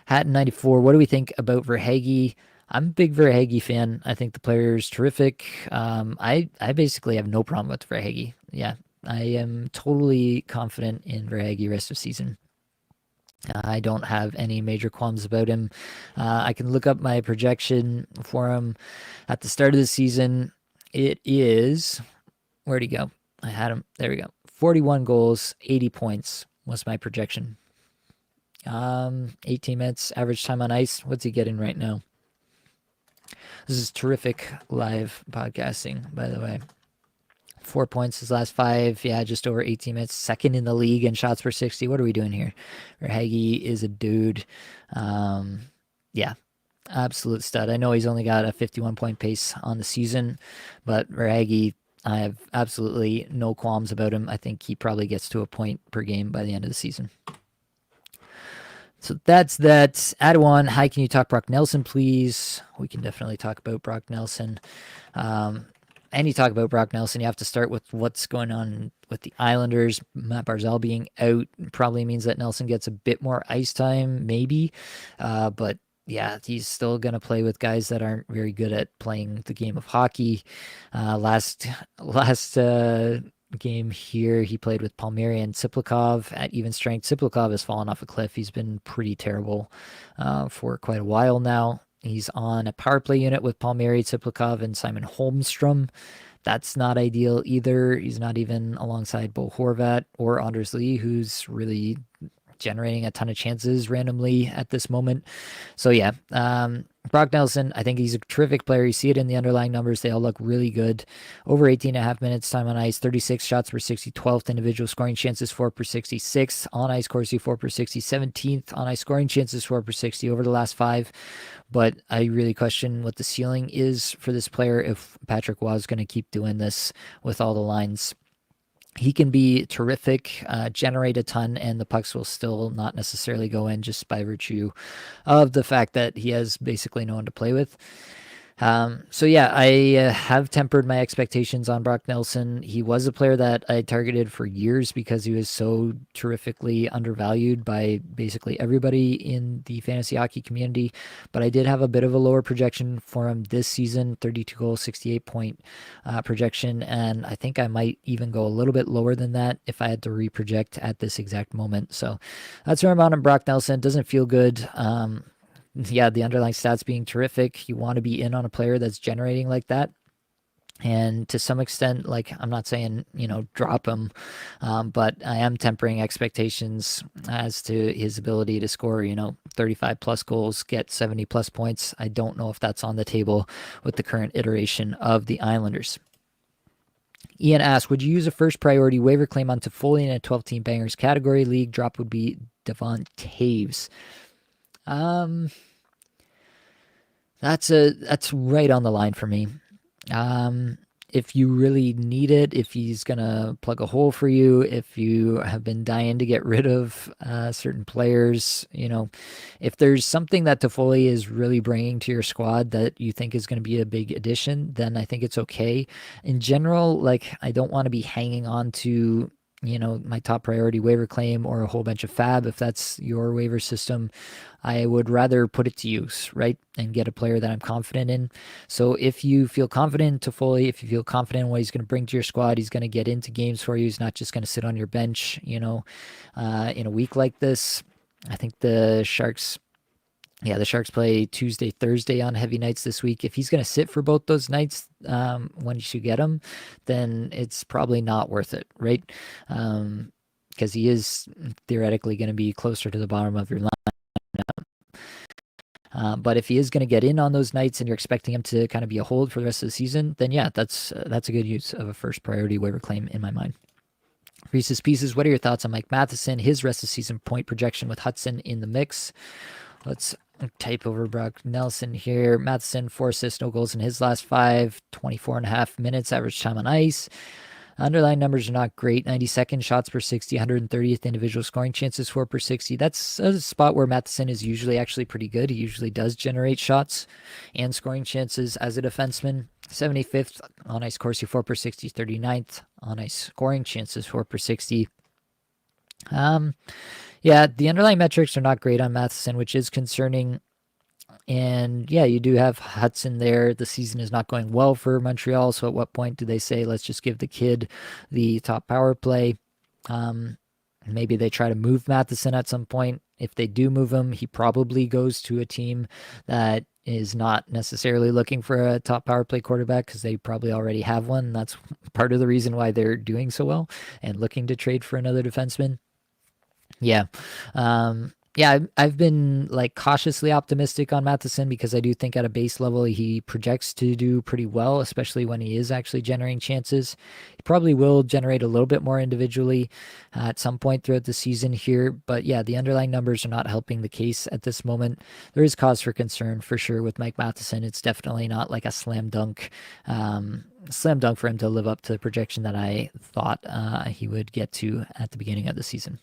Hatton 94. What do we think about Verhaeghe? I'm a big Verhaeghe fan. I think the player is terrific. I basically have no problem with Verhaeghe. Yeah, I am totally confident in Verhaeghe rest of season. I don't have any major qualms about him. I can look up my projection for him at the start of the season. It is, where'd he go? I had him. There we go. 41 goals, 80 points was my projection. 18 minutes, average time on ice. What's he getting right now? This is terrific live podcasting, by the way. 4 points his last 5. Yeah, just over 18 minutes. Second in the league in shots per 60. What are we doing here? Verhaeghe is a dude. Yeah, absolute stud. I know he's only got a 51-point pace on the season, but Verhaeghe, I have absolutely no qualms about him. I think he probably gets to a point per game by the end of the season. So that's that. Adawan, hi, can you talk Brock Nelson, please? We can definitely talk about Brock Nelson. And you talk about Brock Nelson, you have to start with what's going on with the Islanders. Matt Barzal being out probably means that Nelson gets a bit more ice time, maybe. But yeah, he's still going to play with guys that aren't very good at playing the game of hockey. Last game here, he played with Palmieri and Tsiplikov at even strength. Tsiplikov has fallen off a cliff. He's been pretty terrible for quite a while now. He's on a power play unit with Palmieri, Tsiplikov, and Simon Holmstrom. That's not ideal either. He's not even alongside Bo Horvat or Anders Lee, who's really generating a ton of chances randomly at this moment. So yeah, Brock Nelson, I think he's a terrific player. You see it in the underlying numbers. They all look really good. Over 18 and a half minutes time on ice, 36 shots per 60, 12th individual scoring chances, 4 per 66. On ice Corsi, 4 per 60, 17th on ice scoring chances, 4 per 60 over the last 5. But I really question what the ceiling is for this player if Patrick Waugh is going to keep doing this with all the lines. He can be terrific, generate a ton, and the pucks will still not necessarily go in just by virtue of the fact that he has basically no one to play with. So yeah, I have tempered my expectations on Brock Nelson. He was a player that I targeted for years because he was so terrifically undervalued by basically everybody in the fantasy hockey community. But I did have a bit of a lower projection for him this season, 32 goal, 68 point projection. And I think I might even go a little bit lower than that if I had to reproject at this exact moment. So that's where I'm on Brock Nelson. Doesn't feel good. Yeah, the underlying stats being terrific. You want to be in on a player that's generating like that. And to some extent, like, I'm not saying, drop him, but I am tempering expectations as to his ability to score, 35 plus goals, get 70 plus points. I don't know if that's on the table with the current iteration of the Islanders. Ian asks, would you use a first priority waiver claim on Toffoli in a 12-team bangers category league? Drop would be Devon Taves. That's right on the line for me. If you really need it, if he's gonna plug a hole for you, if you have been dying to get rid of certain players, if there's something that Toffoli is really bringing to your squad that you think is going to be a big addition, then I think it's okay. In general, like, I don't want to be hanging on to my top priority waiver claim or a whole bunch of fab. If that's your waiver system, I would rather put it to use, right? And get a player that I'm confident in. So if you feel confident in Toffoli, if you feel confident in what he's going to bring to your squad, he's going to get into games for you. He's not just going to sit on your bench, in a week like this. I think the Sharks play Tuesday, Thursday on heavy nights this week. If he's going to sit for both those nights when you should get him, then it's probably not worth it, right? Because he is theoretically going to be closer to the bottom of your lineup. But if he is going to get in on those nights and you're expecting him to kind of be a hold for the rest of the season, then yeah, that's a good use of a first priority waiver claim in my mind. Reese's Pieces, what are your thoughts on Mike Matheson, his rest of season point projection with Hudson in the mix? Let's type over Brock Nelson here. Matheson, 4 assists, no goals in his last 5, 24 and a half minutes average time on ice. Underlying numbers are not great. 92nd shots per 60, 130th individual scoring chances for per 60. That's a spot where Matheson is usually actually pretty good. He usually does generate shots and scoring chances as a defenseman. 75th on ice Corsi for per 60, 39th on ice scoring chances for per 60. Yeah, the underlying metrics are not great on Matheson, which is concerning. And yeah, you do have Hudson there. The season is not going well for Montreal. So at what point do they say, let's just give the kid the top power play? Maybe they try to move Matheson at some point. If they do move him, he probably goes to a team that is not necessarily looking for a top power play quarterback because they probably already have one. That's part of the reason why they're doing so well and looking to trade for another defenseman. Yeah. Yeah, I've been like cautiously optimistic on Matheson because I do think at a base level he projects to do pretty well, especially when he is actually generating chances. He probably will generate a little bit more individually at some point throughout the season here, but yeah, the underlying numbers are not helping the case at this moment. There is cause for concern for sure with Mike Matheson. It's definitely not like a slam dunk for him to live up to the projection that I thought he would get to at the beginning of the season.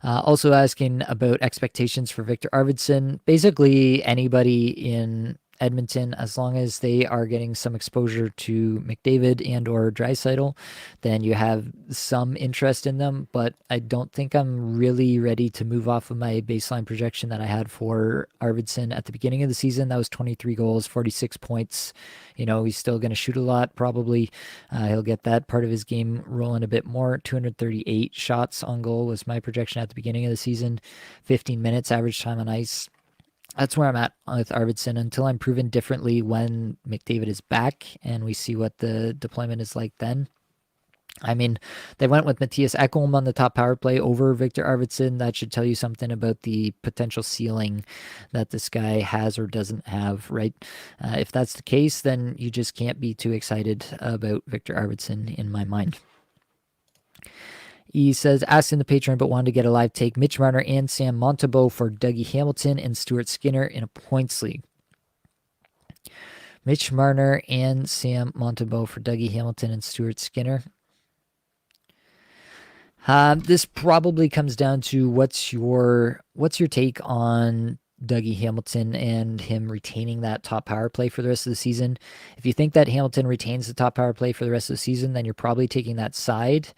Also asking about expectations for Victor Arvidsson. Basically, anybody in Edmonton, as long as they are getting some exposure to McDavid and or Draisaitl, then you have some interest in them. But I don't think I'm really ready to move off of my baseline projection that I had for Arvidsson at the beginning of the season. That was 23 goals, 46 points. You know, he's still going to shoot a lot, probably. He'll get that part of his game rolling a bit more. 238 shots on goal was my projection at the beginning of the season. 15 minutes average time on ice. That's where I'm at with Arvidsson until I'm proven differently when McDavid is back and we see what the deployment is like then. I mean, they went with Matthias Ekholm on the top power play over Victor Arvidsson. That should tell you something about the potential ceiling that this guy has or doesn't have, right? If that's the case, then you just can't be too excited about Victor Arvidsson in my mind. He says, asked in the Patreon, but wanted to get a live take. Mitch Marner and Sam Montembeault for Dougie Hamilton and Stuart Skinner in a points league. Mitch Marner and Sam Montembeault for Dougie Hamilton and Stuart Skinner. This probably comes down to what's your take on Dougie Hamilton and him retaining that top power play for the rest of the season. If you think that Hamilton retains the top power play for the rest of the season, then you're probably taking that side.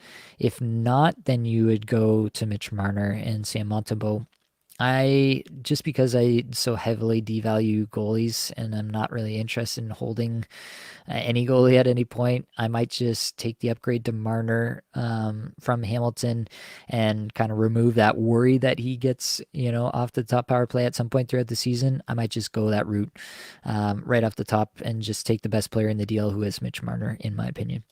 If not, then you would go to Mitch Marner and Sam Montembeault. Just because I so heavily devalue goalies and I'm not really interested in holding any goalie at any point, I might just take the upgrade to Marner from Hamilton and kind of remove that worry that he gets, off the top power play at some point throughout the season. I might just go that route right off the top and just take the best player in the deal, who is Mitch Marner, in my opinion.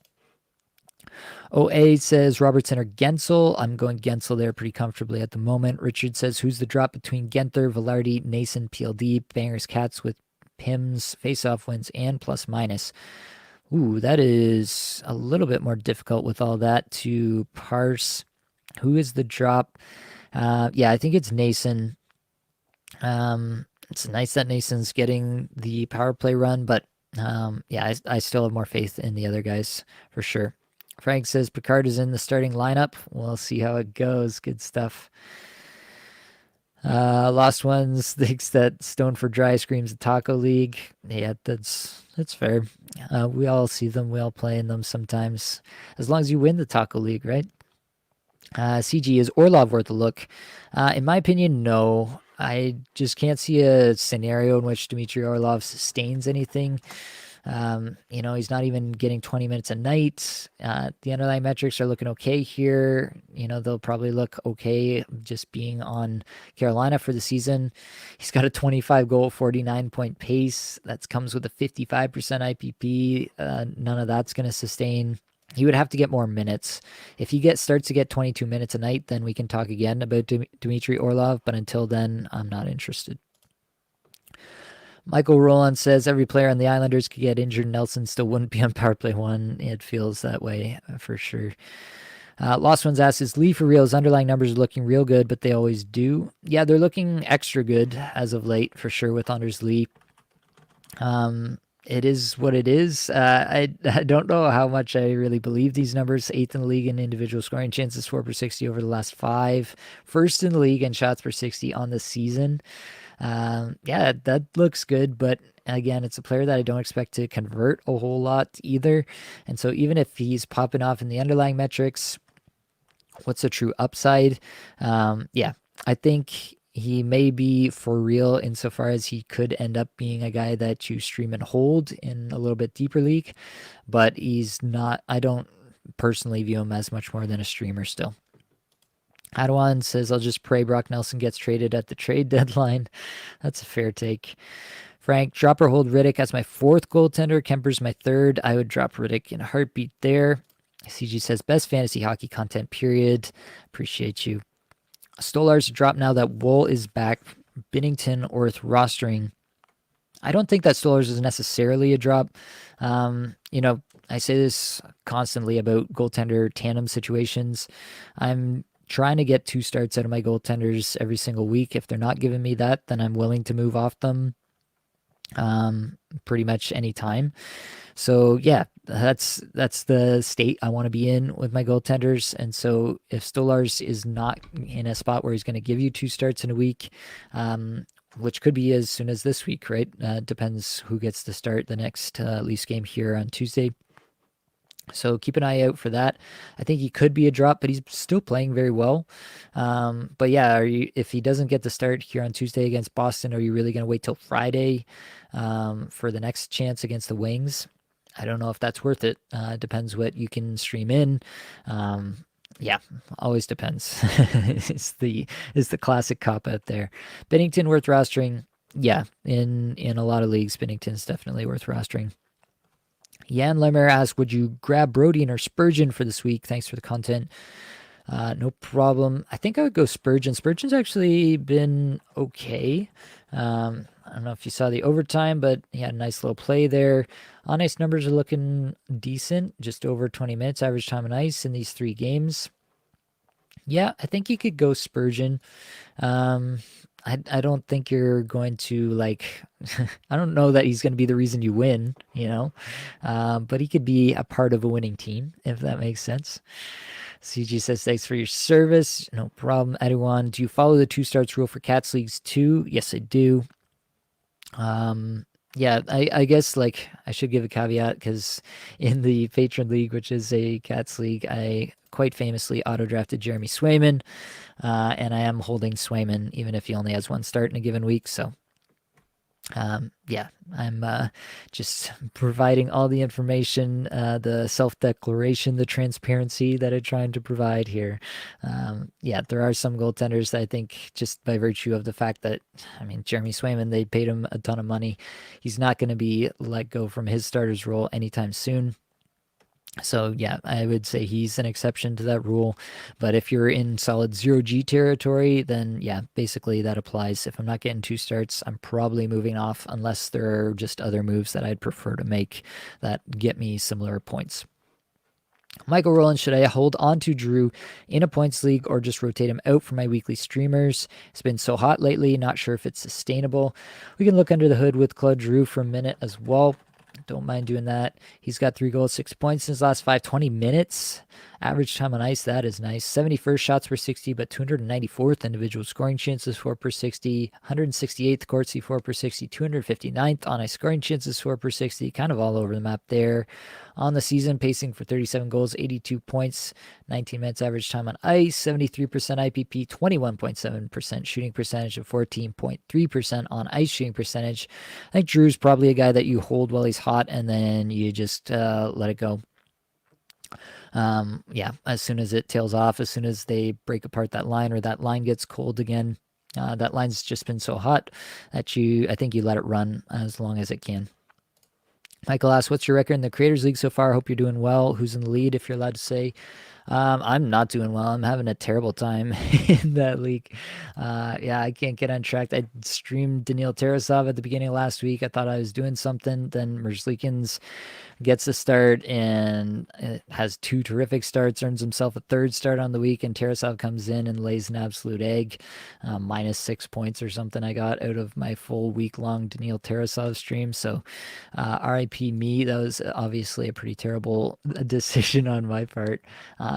OA says Robertson or Gensel. I'm going Gensel there pretty comfortably at the moment. Richard says, who's the drop between Genther, Velarde, Nason, PLD, Bangers, Cats with Pims, face-off wins, and plus minus? Ooh, that is a little bit more difficult with all that to parse. Who is the drop? Yeah, I think it's Nason. It's nice that Nason's getting the power play run, but yeah, I still have more faith in the other guys for sure. Frank says Picard is in the starting lineup. We'll see how it goes. Good stuff. Lost Ones thinks that Stone for Dry screams the Taco League. Yeah, that's fair. We all see them. We all play in them sometimes. As long as you win the Taco League, right? CG, is Orlov worth a look? In my opinion, no. I just can't see a scenario in which Dmitry Orlov sustains anything. He's not even getting 20 minutes a night. The underlying metrics are looking okay here. They'll probably look okay just being on Carolina for the season. He's got a 25 goal, 49 point pace. That comes with a 55% IPP. None of that's going to sustain. He would have to get more minutes. If he starts to get 22 minutes a night, then we can talk again about Dmitry Orlov. But until then, I'm not interested. Michael Roland says every player on the Islanders could get injured. Nelson still wouldn't be on power play one. It feels that way for sure. Lost Ones asks, is Lee for real? His underlying numbers are looking real good, but they always do. Yeah, they're looking extra good as of late for sure with Anders Lee. it is what it is. I don't know how much I really believe these numbers. Eighth in the league in individual scoring chances, 4 per 60 over the last five. First in the league in shots per 60 on the season. Yeah, that looks good, but again, it's a player that I don't expect to convert a whole lot either. And so even if he's popping off in the underlying metrics, what's the true upside? Yeah, I think he may be for real insofar as he could end up being a guy that you stream and hold in a little bit deeper league, but he's not, I don't personally view him as much more than a streamer still. Adawan says, I'll just pray Brock Nelson gets traded at the trade deadline. That's a fair take. Frank, drop or hold Riddick as my fourth goaltender. Kemper's my third. I would drop Riddick in a heartbeat there. CG says, best fantasy hockey content, period. Appreciate you. Stolar's drop now that Wool is back. Binnington worth rostering. I don't think that Stolar's is necessarily a drop. I say this constantly about goaltender tandem situations. I'm trying to get 2 starts out of my goaltenders every single week. If they're not giving me that, then I'm willing to move off them pretty much any time. So yeah, that's the state I want to be in with my goaltenders. And so if Stolarz is not in a spot where he's going to give you 2 starts in a week, which could be as soon as this week, right? Depends who gets to start the next Leafs game here on Tuesday. So keep an eye out for that. I think he could be a drop, but he's still playing very well. But yeah, if he doesn't get the start here on Tuesday against Boston, are you really going to wait till Friday for the next chance against the Wings? I don't know if that's worth it. Depends what you can stream in. Yeah, always depends. It's the classic cop out there. Binnington worth rostering. Yeah, in a lot of leagues, Binnington's definitely worth rostering. Jan Lemmer asked, would you grab Brodian or Spurgeon for this week? Thanks for the content. No problem. I think I would go Spurgeon. Spurgeon's actually been okay. I don't know if you saw the overtime, but he had a nice little play there. On ice numbers are looking decent, just over 20 minutes average time on ice in these 3 games. Yeah, I think you could go Spurgeon. I don't think you're going to I don't know that he's going to be the reason you win, but he could be a part of a winning team, if that makes sense. CG says, thanks for your service. No problem. Edouan, do you follow the 2 starts rule for Cats Leagues too? Yes, I do. Yeah, I guess I should give a caveat because in the Patron League, which is a Cats League, I quite famously auto-drafted Jeremy Swayman, and I am holding Swayman even if he only has 1 start in a given week, so yeah, I'm just providing all the information, the self-declaration, the transparency that I'm trying to provide here. Yeah, there are some goaltenders that I think just by virtue of the fact that, Jeremy Swayman, they paid him a ton of money. He's not going to be let go from his starter's role anytime soon. So yeah, I would say he's an exception to that rule. But if you're in solid 0G territory, then yeah, basically that applies. If I'm not getting 2 starts, I'm probably moving off unless there are just other moves that I'd prefer to make that get me similar points. Michael Rowland, should I hold on to Drew in a points league or just rotate him out for my weekly streamers? It's been so hot lately, not sure if it's sustainable. We can look under the hood with Claude Giroux for a minute as well. Don't mind doing that. He's got 3 goals, 6 points in his last 20 minutes. Average time on ice, that is nice. 71st shots per 60, but 294th individual scoring chances, 4 per 60. 168th Corsi, 4 per 60. 259th on ice scoring chances, 4 per 60. Kind of all over the map there. On the season, pacing for 37 goals, 82 points, 19 minutes average time on ice, 73% IPP, 21.7% shooting percentage, and 14.3% on ice shooting percentage. I think Drew's probably a guy that you hold while he's hot and then you just let it go. Yeah, as soon as it tails off, as soon as they break apart that line or that line gets cold again, that line's just been so hot that I think you let it run as long as it can. Michael asks, what's your record in the Creators League so far? I hope you're doing well. Who's in the lead, if you're allowed to say? I'm not doing well. I'm having a terrible time in that league. Yeah, I can't get on track. I streamed Daniil Tarasov at the beginning of last week. I thought I was doing something. Then Merzlikins gets a start and has two terrific starts, earns himself a third start on the week, and Tarasov comes in and lays an absolute egg, minus 6 points or something I got out of my full week-long Daniil Tarasov stream. So RIP me. That was obviously a pretty terrible decision on my part.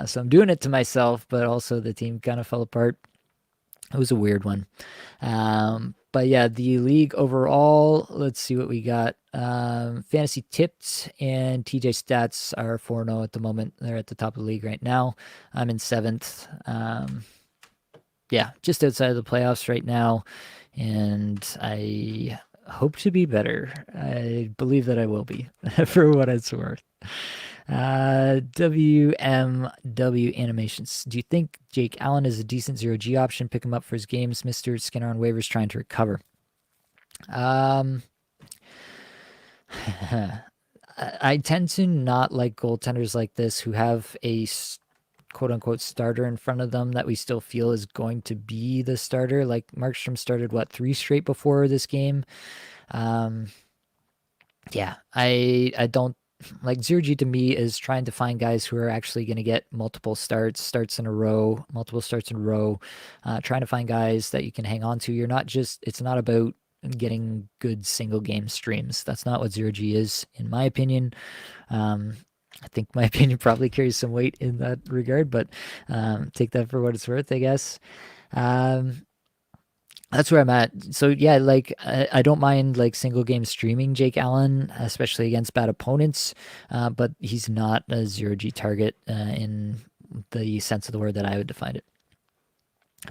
So I'm doing it to myself, but also the team kind of fell apart. It was a weird one. But yeah, the league overall, let's see what we got. Fantasy tipped and TJ stats are 4-0 at the moment. They're at the top of the league right now. I'm in 7th. Yeah, just outside of the playoffs right now. And I hope to be better. I believe that I will be, for what it's worth. WMW Animations. Do you think Jake Allen is a decent 0G option? Pick him up for his games. Mr. Skinner on waivers trying to recover. I tend to not like goaltenders like this who have a quote unquote starter in front of them that we still feel is going to be the starter. Like Markstrom started 3 straight before this game. Yeah, I don't like 0G to me is trying to find guys who are actually going to get multiple starts in a row, trying to find guys that you can hang on to. It's not about getting good single game streams. That's not what 0G is, in my opinion. I think my opinion probably carries some weight in that regard, but take that for what it's worth, I guess. That's where I'm at. So yeah, like I don't mind like single game streaming Jake Allen, especially against bad opponents, but he's not a 0G target in the sense of the word that I would define it.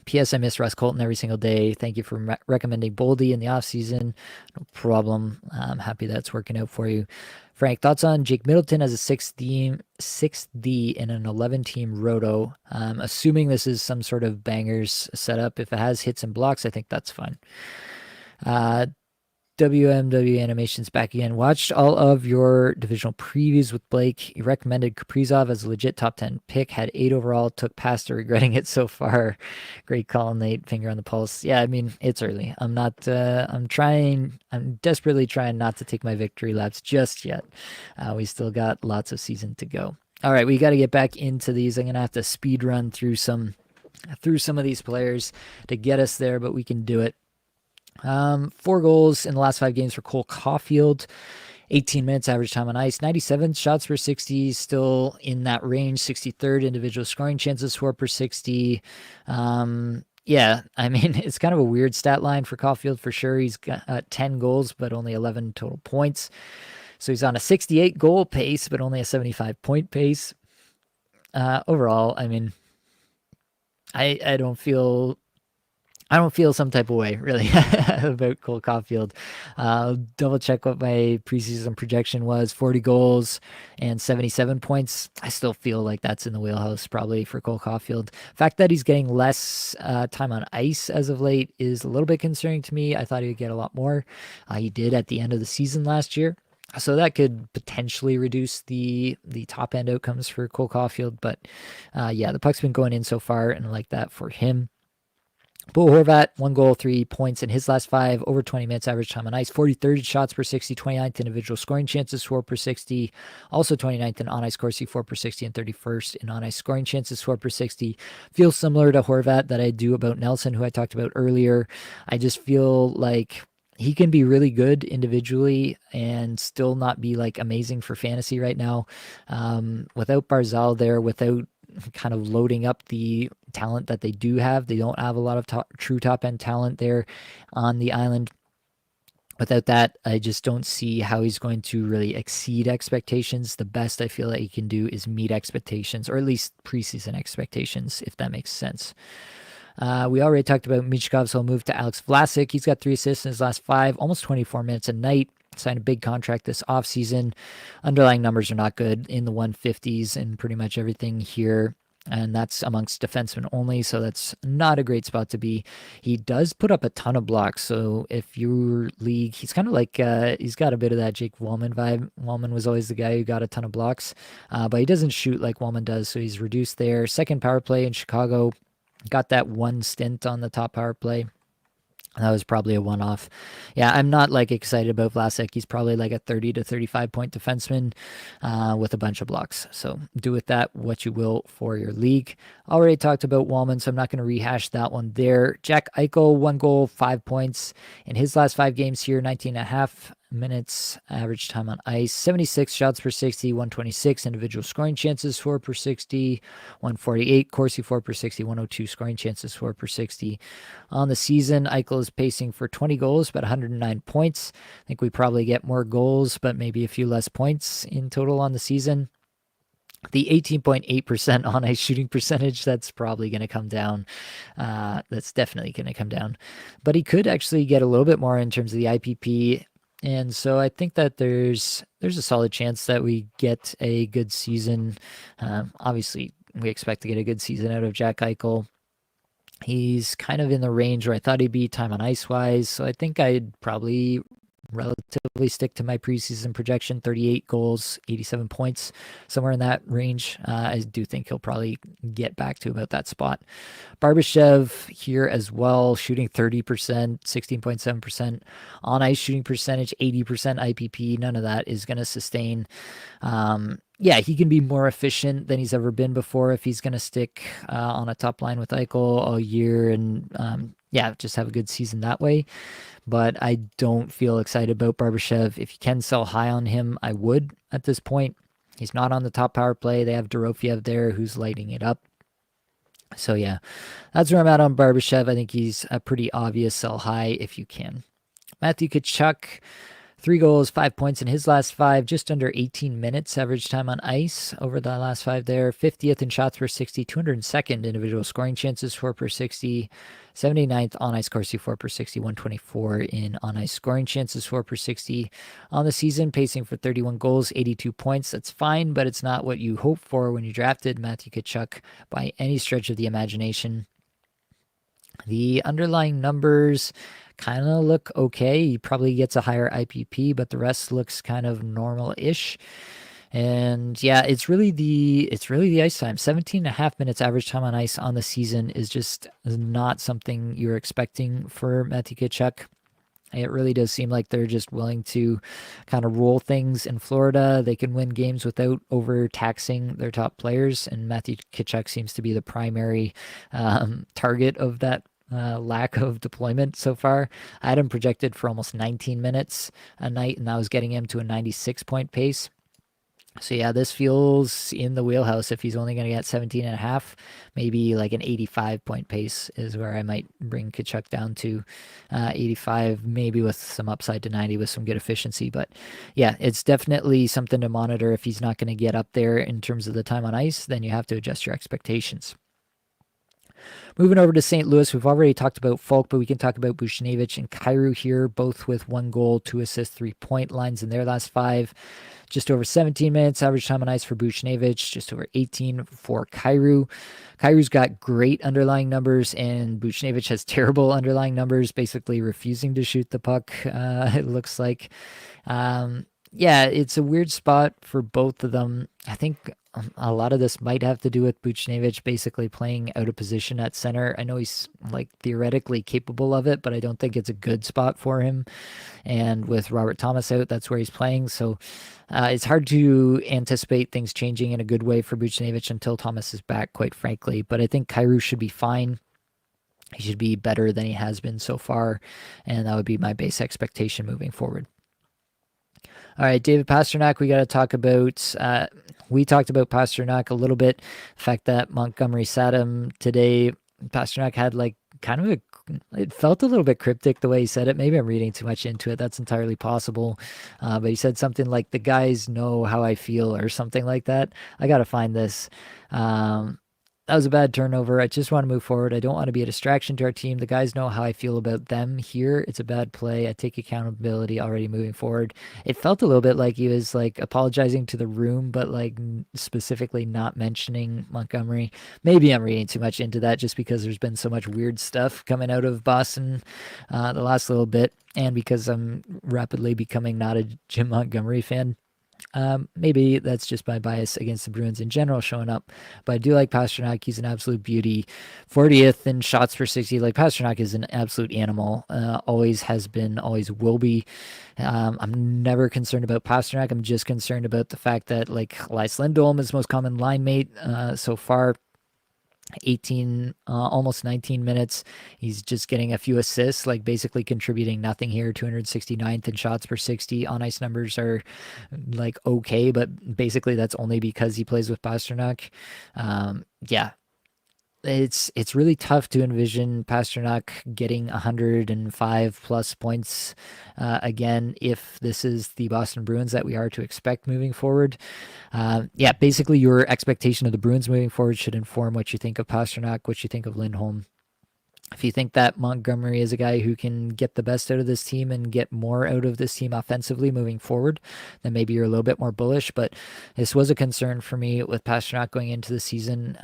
P.S. I miss Russ Colton every single day. Thank you for recommending Boldy in the offseason. No problem. I'm happy that's working out for you. Frank, thoughts on Jake Middleton as a 6D in an 11-team roto? Assuming this is some sort of bangers setup. If it has hits and blocks, I think that's fine. WMW Animations back again. Watched all of your divisional previews with Blake. You recommended Kaprizov as a legit top 10 pick. Had 8 overall. Took past or regretting it so far. Great call, Nate. Finger on the pulse. Yeah, I mean, it's early. I'm desperately trying not to take my victory laps just yet. We still got lots of season to go. All right, we got to get back into these. I'm going to have to speed run through some of these players to get us there, but we can do it. 4 goals in the last 5 games for Cole Caulfield. 18 minutes average time on ice. 97 shots per 60, still in that range. 63rd individual scoring chances, 4 per 60. Yeah, I mean, it's kind of a weird stat line for Caulfield for sure. He's got 10 goals, but only 11 total points. So he's on a 68 goal pace, but only a 75 point pace. Overall, I mean, I don't feel some type of way, really, about Cole Caulfield. Double check what my preseason projection was, 40 goals and 77 points. I still feel like that's in the wheelhouse probably for Cole Caulfield. The fact that he's getting less time on ice as of late is a little bit concerning to me. I thought he would get a lot more. He did at the end of the season last year. So that could potentially reduce the top end outcomes for Cole Caulfield. But yeah, the puck's been going in so far, and I like that for him. Bo Horvat, 1 goal, 3 points in his last 5, over 20 minutes average time on ice, 43rd shots per 60, 29th individual scoring chances, 4 per 60, also 29th in on-ice Corsi, 4 per 60, and 31st in on-ice scoring chances, 4 per 60. Feels similar to Horvat that I do about Nelson, who I talked about earlier. I just feel like he can be really good individually and still not be like amazing for fantasy right now. Without Barzal there, without kind of loading up the talent that they do have. They don't have a lot of true top-end talent there on the island. Without that, I just don't see how he's going to really exceed expectations. The best I feel that he can do is meet expectations, or at least preseason expectations, if that makes sense. We already talked about Michkov's whole move to Alex Vlasic. He's got 3 assists in his last 5, almost 24 minutes a night. Signed a big contract this offseason. Underlying numbers are not good, in the 150s and pretty much everything here. and that's amongst defensemen only, so that's not a great spot to be. He does put up a ton of blocks, so if your league, he's kind of like, he's got a bit of that Jake Wallman vibe. Wallman was always the guy who got a ton of blocks, but he doesn't shoot like Wallman does, so he's reduced there. Second power play in Chicago, got that one stint on the top power play. That was probably a one-off. Yeah, I'm not like excited about Vlasic. He's probably like a 30 to 35 point defenseman with a bunch of blocks. So do with that what you will for your league. Already talked about Wallman, so I'm not going to rehash that one there. Jack Eichel, 1 goal, 5 points in his last 5 games here, 19 and a half minutes average time on ice, 76 shots per 60, 126 individual scoring chances, 4 per 60, 148 Corsi, 4 per 60, 102 scoring chances, 4 per 60. On the season, Eichel is pacing for 20 goals, but 109 points. I think we probably get more goals, but maybe a few less points in total on the season. The 18.8% on ice shooting percentage, that's probably going to come down. That's definitely going to come down. But he could actually get a little bit more in terms of the IPP. And so I think that there's a solid chance that we get a good season. Obviously, we expect to get a good season out of Jack Eichel. He's kind of in the range where I thought he'd be time on ice wise. So I think I'd probably relatively stick to my preseason projection, 38 goals, 87 points, somewhere in that range. I do think he'll probably get back to about that spot. Barbashev here as well, shooting 30%, 16.7% on ice shooting percentage, 80% IPP. None of that is going to sustain. Yeah, he can be more efficient than he's ever been before if he's going to stick on a top line with Eichel all year and just have a good season that way. But I don't feel excited about Barbashev. If you can sell high on him, I would at this point. He's not on the top power play. They have Dorofiev there who's lighting it up. So yeah, that's where I'm at on Barbashev. I think he's a pretty obvious sell high if you can. Matthew Tkachuk, 3 goals, 5 points in his last 5, just under 18 minutes average time on ice over the last 5 there. 50th in shots per 60, 202nd individual scoring chances, 4 per 60, 79th on ice Corsi, 4 per 60, 124 in on ice scoring chances, 4 per 60 on the season, pacing for 31 goals, 82 points. That's fine, but it's not what you hope for when you drafted Matthew Tkachuk by any stretch of the imagination. The underlying numbers kind of look okay. He probably gets a higher IPP, but the rest looks kind of normal-ish. And yeah, it's really the ice time. 17 and a half minutes average time on ice on the season is just not something you're expecting for Matthew Tkachuk. It really does seem like they're just willing to kind of roll things in Florida. They can win games without overtaxing their top players, and Matthew Tkachuk seems to be the primary target of that lack of deployment so far. I had him projected for almost 19 minutes a night, and I was getting him to a 96-point pace. So yeah, this feels in the wheelhouse. If he's only going to get 17 and a half, maybe like an 85-point pace is where I might bring Tkachuk down to 85, maybe with some upside to 90 with some good efficiency. But yeah, it's definitely something to monitor. If he's not going to get up there in terms of the time on ice, then you have to adjust your expectations. Moving over to St. Louis, we've already talked about Falk, but we can talk about Buchnevich and Kyrou here, both with 1 goal, 2 assists, 3-point lines in their last 5. Just over 17 minutes average time on ice for Buchnevich, just over 18 for Kyrou. Kyrou's got great underlying numbers, and Buchnevich has terrible underlying numbers, basically refusing to shoot the puck, it looks like. Yeah, it's a weird spot for both of them. I think a lot of this might have to do with Buchnevich basically playing out of position at center. I know he's like theoretically capable of it, but I don't think it's a good spot for him. And with Robert Thomas out, that's where he's playing. So it's hard to anticipate things changing in a good way for Buchnevich until Thomas is back, quite frankly. But I think Kyrou should be fine. He should be better than he has been so far. And that would be my base expectation moving forward. All right, David Pastrnak, we got to talk about. We talked about Pastrnak a little bit. The fact that Montgomery sat him today. Pastrnak had like kind of it felt a little bit cryptic the way he said it. Maybe I'm reading too much into it. That's entirely possible. But he said something like, the guys know how I feel or something like that. I got to find this. That was a bad turnover. I just want to move forward. I don't want to be a distraction to our team. The guys know how I feel about them here. It's a bad play. I take accountability already moving forward. It felt a little bit like he was like apologizing to the room, but like specifically not mentioning Montgomery. Maybe I'm reading too much into that just because there's been so much weird stuff coming out of Boston the last little bit, and because I'm rapidly becoming not a Jim Montgomery fan. Maybe that's just my bias against the Bruins in general showing up. But I do like Pasternak. He's an absolute beauty. 40th in shots per 60. Like, Pasternak is an absolute animal. Always has been, always will be. I'm never concerned about Pasternak. I'm just concerned about the fact that, like, Elias Lindholm is most common line mate so far. 18, almost 19 minutes. He's just getting a few assists, like basically contributing nothing here. 269th in shots per 60. On ice numbers are like okay, but basically that's only because he plays with Pasternak. Yeah, it's really tough to envision Pasternak getting 105 plus points again if this is the Boston Bruins that we are to expect moving forward. Yeah, basically your expectation of the Bruins moving forward should inform what you think of Pasternak, what you think of Lindholm. If you think that Montgomery is a guy who can get the best out of this team and get more out of this team offensively moving forward, then maybe you're a little bit more bullish. But this was a concern for me with Pasternak going into the season.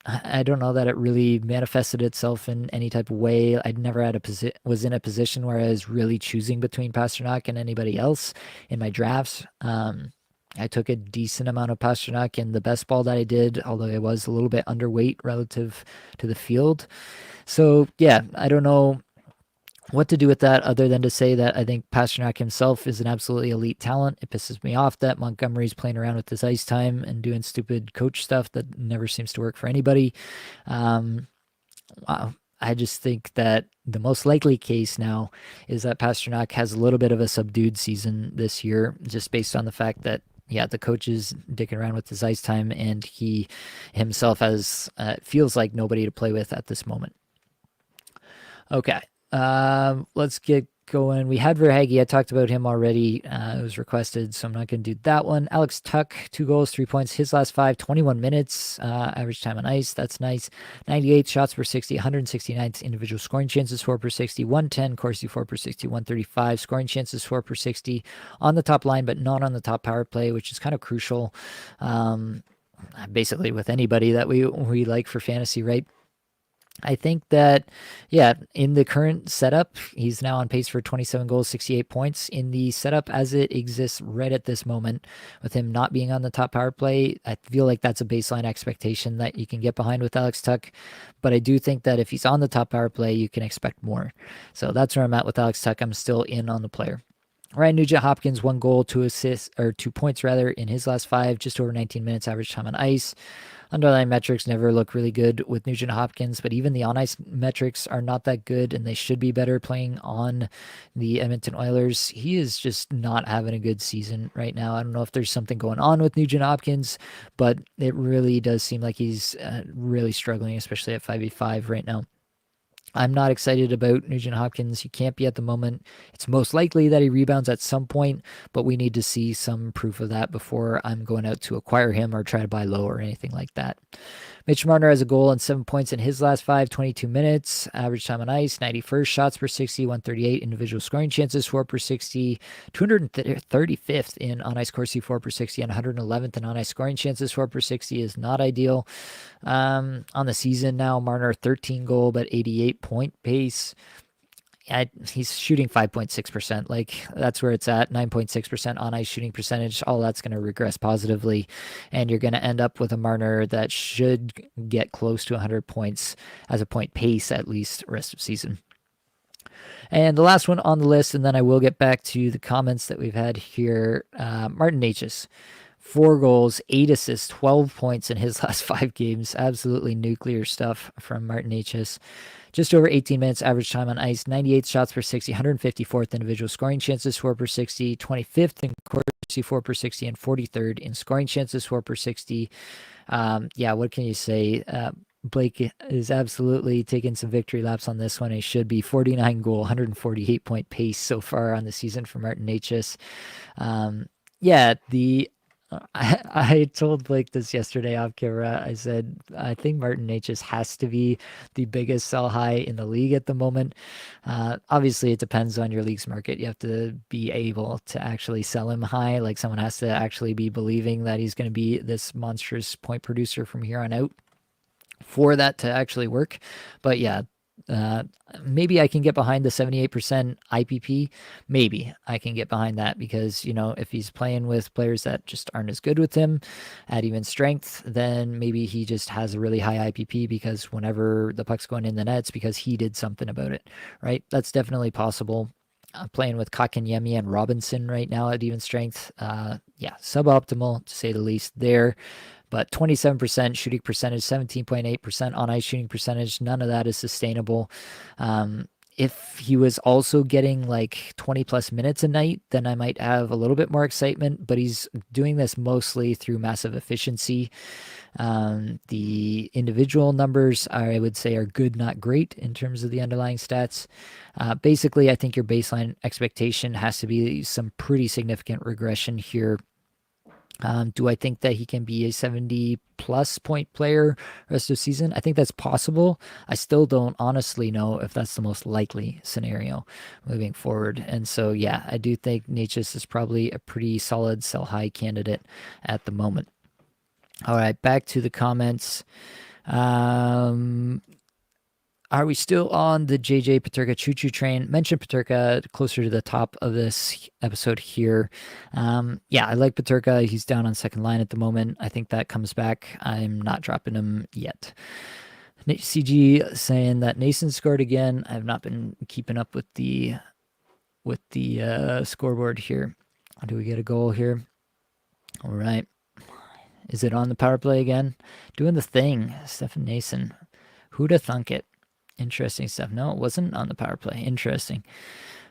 I don't know that it really manifested itself in any type of way. I'd never had was in a position where I was really choosing between Pasternak and anybody else in my drafts. I took a decent amount of Pasternak in the best ball that I did, although I was a little bit underweight relative to the field. So yeah, I don't know what to do with that other than to say that I think Pasternak himself is an absolutely elite talent. It pisses me off that Montgomery's playing around with this ice time and doing stupid coach stuff that never seems to work for anybody. Wow. I just think that the most likely case now is that Pasternak has a little bit of a subdued season this year, just based on the fact that, yeah, the coach is dicking around with his ice time, and he himself has feels like nobody to play with at this moment. Okay, let's get going. We had Verhaeghe. I talked about him already. It was requested, so I'm not going to do that one. Alex Tuck, 2 goals, 3 points. His last 5, 21 minutes. Average time on ice. That's nice. 98 shots per 60, 169th individual scoring chances, 4 per 60, 110, Corsi 4 per 60, 135. Scoring chances, 4 per 60 on the top line, but not on the top power play, which is kind of crucial. Basically with anybody that we like for fantasy, right? I think that, yeah, in the current setup, he's now on pace for 27 goals, 68 points. In the setup as it exists right at this moment, with him not being on the top power play, I feel like that's a baseline expectation that you can get behind with Alex Tuck. But I do think that if he's on the top power play, you can expect more. So that's where I'm at with Alex Tuck. I'm still in on the player. Ryan Nugent-Hopkins, 1 goal, 2 assists, or 2 points rather, in his last 5, just over 19 minutes average time on ice. Underlying metrics never look really good with Nugent Hopkins, but even the on-ice metrics are not that good, and they should be better playing on the Edmonton Oilers. He is just not having a good season right now. I don't know if there's something going on with Nugent Hopkins, but it really does seem like he's really struggling, especially at 5v5 right now. I'm not excited about Nugent Hopkins. He can't be at the moment. It's most likely that he rebounds at some point, but we need to see some proof of that before I'm going out to acquire him or try to buy low or anything like that. Mitch Marner has a goal and 7 points in his last 5, 22 minutes. Average time on ice, 91st shots per 60, 138 individual scoring chances, 4 per 60, 235th in on-ice Corsi, 4 per 60, and 111th in on-ice scoring chances, 4 per 60 is not ideal. On the season now, Marner 13 goal, but 88 point pace. He's shooting 5.6%. Like, that's where it's at. 9.6% on ice shooting percentage. All that's going to regress positively, and you're going to end up with a Marner that should get close to 100 points as a point pace at least rest of season. And the last one on the list, and then I will get back to the comments that we've had here. Martin Necas. 4 goals, 8 assists, 12 points in his last 5 games. Absolutely nuclear stuff from Martin Necas. Just over 18 minutes average time on ice, 98 shots per 60, 154th individual scoring chances, 4 per 60, 25th in Corsi, 4 per 60, and 43rd in scoring chances, 4 per 60. Yeah, what can you say? Blake is absolutely taking some victory laps on this one. He should be 49 goal, 148 point pace so far on the season for Martin Necas. Yeah, the I told Blake this yesterday off camera. I said, I think Martin Necas has to be the biggest sell high in the league at the moment. Obviously, it depends on your league's market. You have to be able to actually sell him high. Like someone has to actually be believing that he's going to be this monstrous point producer from here on out for that to actually work. But yeah, uh, maybe I can get behind the 78% IPP. Maybe I can get behind that because, if he's playing with players that just aren't as good with him at even strength, then maybe he just has a really high IPP because whenever the puck's going in the nets, because he did something about it, right? That's definitely possible. Playing with Kakanyemi and Robinson right now at even strength. Yeah, suboptimal to say the least there. But 27% shooting percentage, 17.8% on ice shooting percentage, none of that is sustainable. If he was also getting like 20 plus minutes a night, then I might have a little bit more excitement, but he's doing this mostly through massive efficiency. The individual numbers, I would say, are good, not great in terms of the underlying stats. Basically, I think your baseline expectation has to be some pretty significant regression here. Do I think that he can be a 70 plus point player rest of the season? I think that's possible. I still don't honestly know if that's the most likely scenario moving forward. And so, yeah, I do think Necas is probably a pretty solid sell high candidate at the moment. All right, back to the comments. Are we still on the JJ Peterka choo-choo train? Mention Peterka closer to the top of this episode here. Yeah, I like Peterka. He's down on second line at the moment. I think that comes back. I'm not dropping him yet. CG saying that Nason scored again. I've not been keeping up with the scoreboard here. Do we get a goal here? All right. Is it on the power play again? Doing the thing, Stefan Nason. Who'd have thunk it? Interesting stuff. No, it wasn't on the power play. Interesting.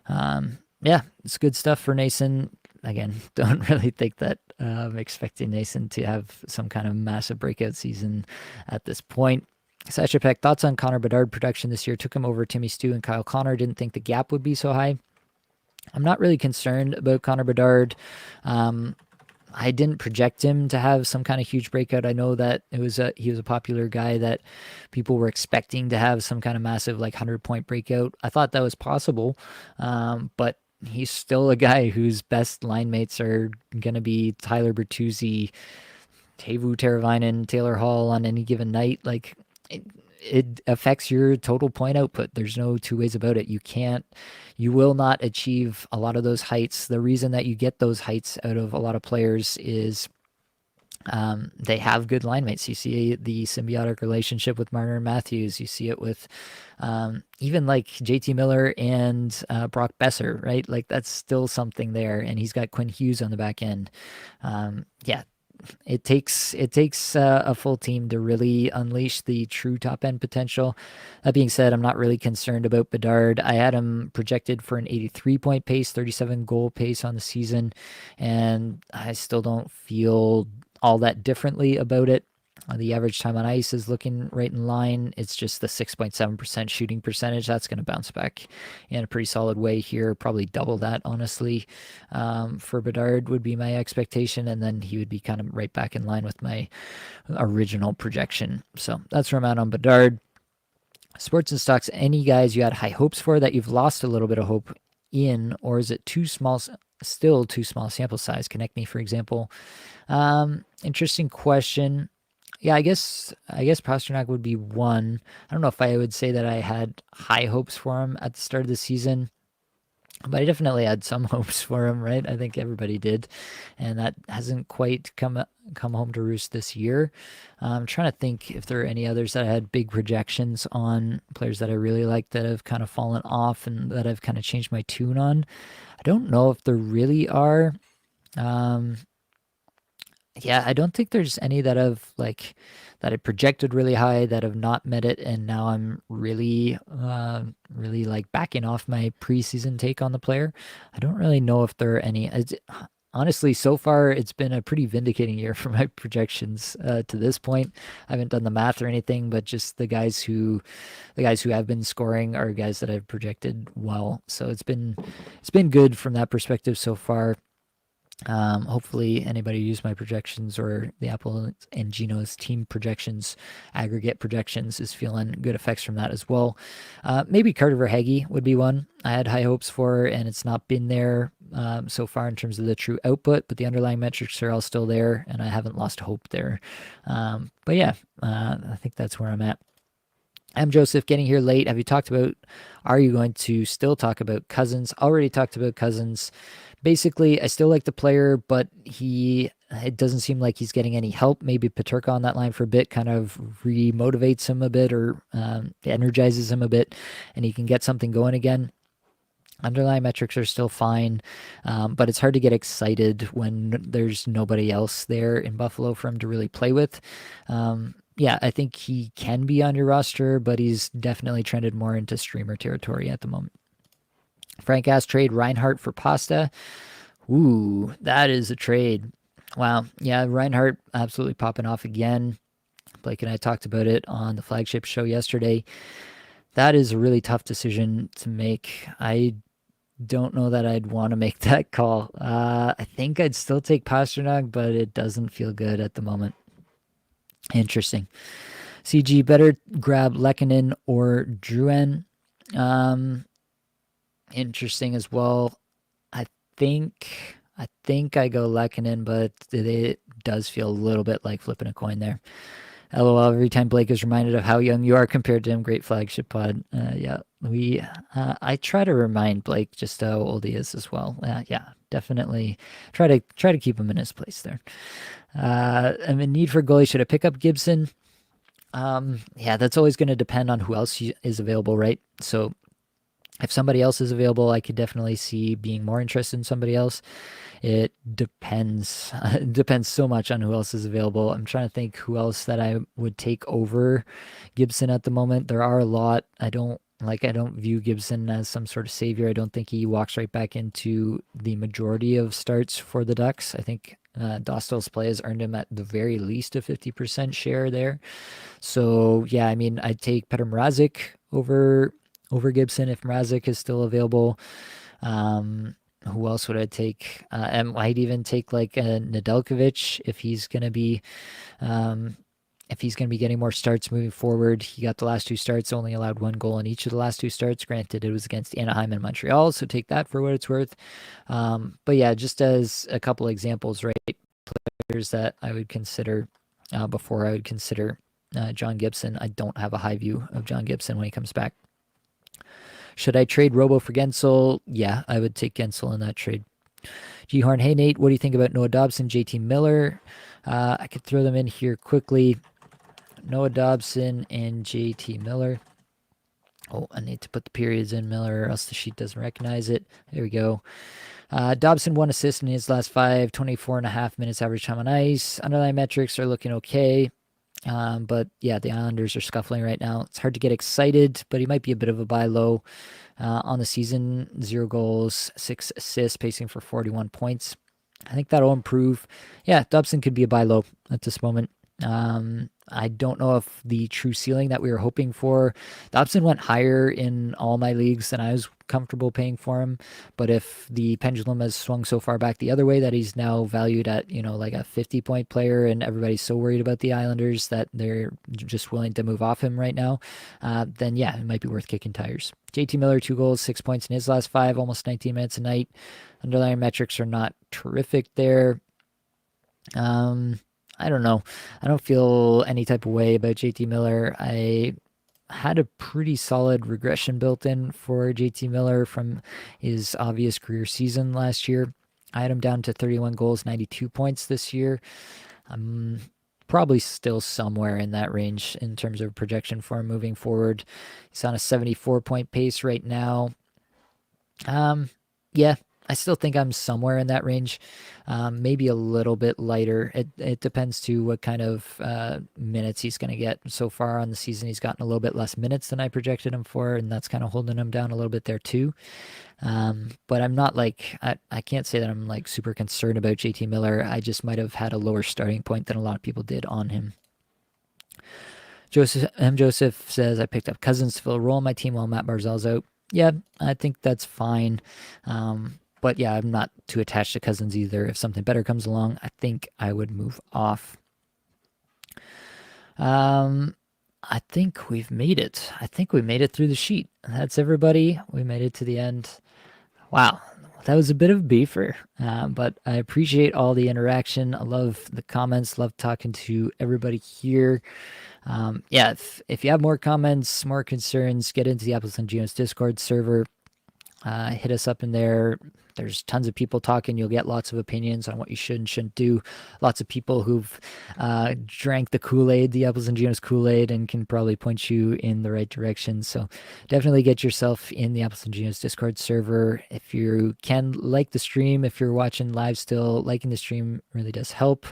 Yeah, it's good stuff for Nason. Again, don't really think that I'm expecting Nason to have some kind of massive breakout season at this point. Sasha Peck, thoughts on Connor Bedard production this year? Took him over Timmy Stu and Kyle Connor. Didn't think the gap would be so high. I'm not really concerned about Connor Bedard. I didn't project him to have some kind of huge breakout. I know that he was a popular guy that people were expecting to have some kind of massive 100-point breakout. I thought that was possible, but he's still a guy whose best line mates are going to be Tyler Bertuzzi, Teuvo Teravainen, Taylor Hall on any given night. It affects your total point output. There's no two ways about it. You will not achieve a lot of those heights. The reason that you get those heights out of a lot of players is they have good line mates. You see the symbiotic relationship with Marner and Matthews. You see it with even JT Miller and Brock Besser, right? That's still something there. And he's got Quinn Hughes on the back end. Yeah, it takes a full team to really unleash the true top end potential. That being said, I'm not really concerned about Bedard. I had him projected for an 83 point pace, 37 goal pace on the season, and I still don't feel all that differently about it. The average time on ice is looking right in line. It's just the 6.7% shooting percentage. That's going to bounce back in a pretty solid way here. Probably double that, honestly, for Bedard would be my expectation. And then he would be kind of right back in line with my original projection. So that's where I'm at on Bedard. Sports and stocks, any guys you had high hopes for that you've lost a little bit of hope in, or is it still too small sample size? Connect me, for example. Interesting question. Yeah, I guess Pasternak would be one. I don't know if I would say that I had high hopes for him at the start of the season, but I definitely had some hopes for him, right? I think everybody did, and that hasn't quite come home to roost this year. I'm trying to think if there are any others that I had big projections on, players that I really like that have kind of fallen off and that I've kind of changed my tune on. I don't know if there really are. Yeah, I don't think there's any that have that I projected really high that have not met it, and now I'm really backing off my preseason take on the player. I don't really know if there are any. Honestly, so far it's been a pretty vindicating year for my projections to this point. I haven't done the math or anything, but just the guys who have been scoring are guys that I've projected well. So it's been good from that perspective so far. Hopefully, anybody who used my projections or the Apple and Geno's team projections, aggregate projections, is feeling good effects from that as well. Maybe Carter Verhaeghe would be one I had high hopes for, and it's not been there so far in terms of the true output, but the underlying metrics are all still there, and I haven't lost hope there. But yeah, I think that's where I'm at. I'm Joseph, getting here late. Have you talked about, are you going to still talk about Cousins? Already talked about Cousins. Basically, I still like the player, but it doesn't seem like he's getting any help. Maybe Paterka on that line for a bit kind of remotivates him a bit or energizes him a bit, and he can get something going again. Underlying metrics are still fine, but it's hard to get excited when there's nobody else there in Buffalo for him to really play with. Yeah, I think he can be on your roster, but he's definitely trended more into streamer territory at the moment. Frank asked trade Reinhardt for Pasta. Ooh, that is a trade. Wow. Yeah, Reinhardt absolutely popping off again. Blake and I talked about it on the flagship show yesterday. That is a really tough decision to make. I don't know that I'd want to make that call. I think I'd still take Pasternak, but it doesn't feel good at the moment. Interesting. CG, better grab Lekanen or Drouin. Interesting as well. I think I go Lekanen, but it does feel a little bit like flipping a coin there. LOL, every time Blake is reminded of how young you are compared to him, great flagship pod. Yeah, I try to remind Blake just how old he is as well. Yeah, definitely try to keep him in his place there. I'm in need for a goalie. Should I pick up Gibson? Yeah, that's always going to depend on who else is available, right? So if somebody else is available, I could definitely see being more interested in somebody else. It depends. It depends so much on who else is available. I'm trying to think who else that I would take over Gibson at the moment. There are a lot. I don't view Gibson as some sort of savior. I don't think he walks right back into the majority of starts for the Ducks. I think Dostal's play has earned him at the very least a 50% share there. So yeah, I mean, I'd take Petr Mrazek over Gibson if Mrazek is still available. Who else would I take? I might even take like a Nedeljkovic if he's gonna be getting more starts moving forward. He got the last two starts, only allowed one goal in each of the last two starts. Granted, it was against Anaheim and Montreal, so take that for what it's worth. But yeah, just as a couple examples, right? Players that I would consider before I would consider John Gibson. I don't have a high view of John Gibson when he comes back. Should I trade Robo for Gensel? Yeah, I would take Gensel in that trade. G Horn, hey Nate, what do you think about Noah Dobson, JT Miller? I could throw them in here quickly. Noah Dobson and JT Miller. Oh, I need to put the periods in Miller or else the sheet doesn't recognize it. There we go. Dobson 1 assist in his last 24 and a half minutes average time on ice. Underlying metrics are looking okay. But yeah, the Islanders are scuffling right now. It's hard to get excited, but he might be a bit of a buy low on the season. 0 goals, 6 assists, pacing for 41 points. I think that'll improve. Yeah, Dobson could be a buy low at this moment. I don't know if the true ceiling that we were hoping for. Dobson went higher in all my leagues than I was comfortable paying for him. But if the pendulum has swung so far back the other way that he's now valued at, like a 50-point player and everybody's so worried about the Islanders that they're just willing to move off him right now, then yeah, it might be worth kicking tires. JT Miller, 2 goals, 6 points in his last 5, almost 19 minutes a night. Underlying metrics are not terrific there. I don't know. I don't feel any type of way about JT Miller. I had a pretty solid regression built in for JT Miller from his obvious career season last year. I had him down to 31 goals, 92 points this year. I'm probably still somewhere in that range in terms of projection for him moving forward. He's on a 74-point pace right now. Yeah, I still think I'm somewhere in that range, maybe a little bit lighter. It depends to what kind of minutes he's going to get. So far on the season, he's gotten a little bit less minutes than I projected him for, and that's kind of holding him down a little bit there too. But I'm not I can't say that I'm like super concerned about JT Miller. I just might have had a lower starting point than a lot of people did on him. Joseph says, I picked up Cousins to fill a role on my team while Matt Barzal's out. Yeah, I think that's fine. But But yeah, I'm not too attached to Cousins either. If something better comes along, I think I would move off. I think we've made it. I think we made it through the sheet. That's everybody. We made it to the end. Wow, that was a bit of a beefer, but I appreciate all the interaction. I love the comments, love talking to everybody here. Yeah, if you have more comments, more concerns, get into the Apples and Genos Discord server. Hit us up in there. There's tons of people talking. You'll get lots of opinions on what you should and shouldn't do. Lots of people who've drank the Kool-Aid, the Apples and Genos Kool-Aid, and can probably point you in the right direction. So definitely get yourself in the Apples and Genos Discord server. If you can, like the stream, if you're watching live still, liking the stream really does help.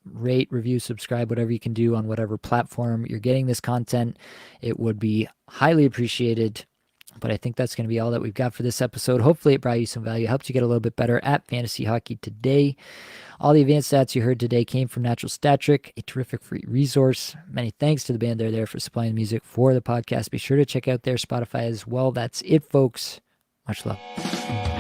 Rate, review, subscribe, whatever you can do on whatever platform you're getting this content. It would be highly appreciated. But I think that's going to be all that we've got for this episode. Hopefully it brought you some value, helped you get a little bit better at fantasy hockey today. All the advanced stats you heard today came from Natural Stat Trick, a terrific free resource. Many thanks to the band They're There for supplying the music for the podcast. Be sure to check out their Spotify as well. That's it, folks. Much love.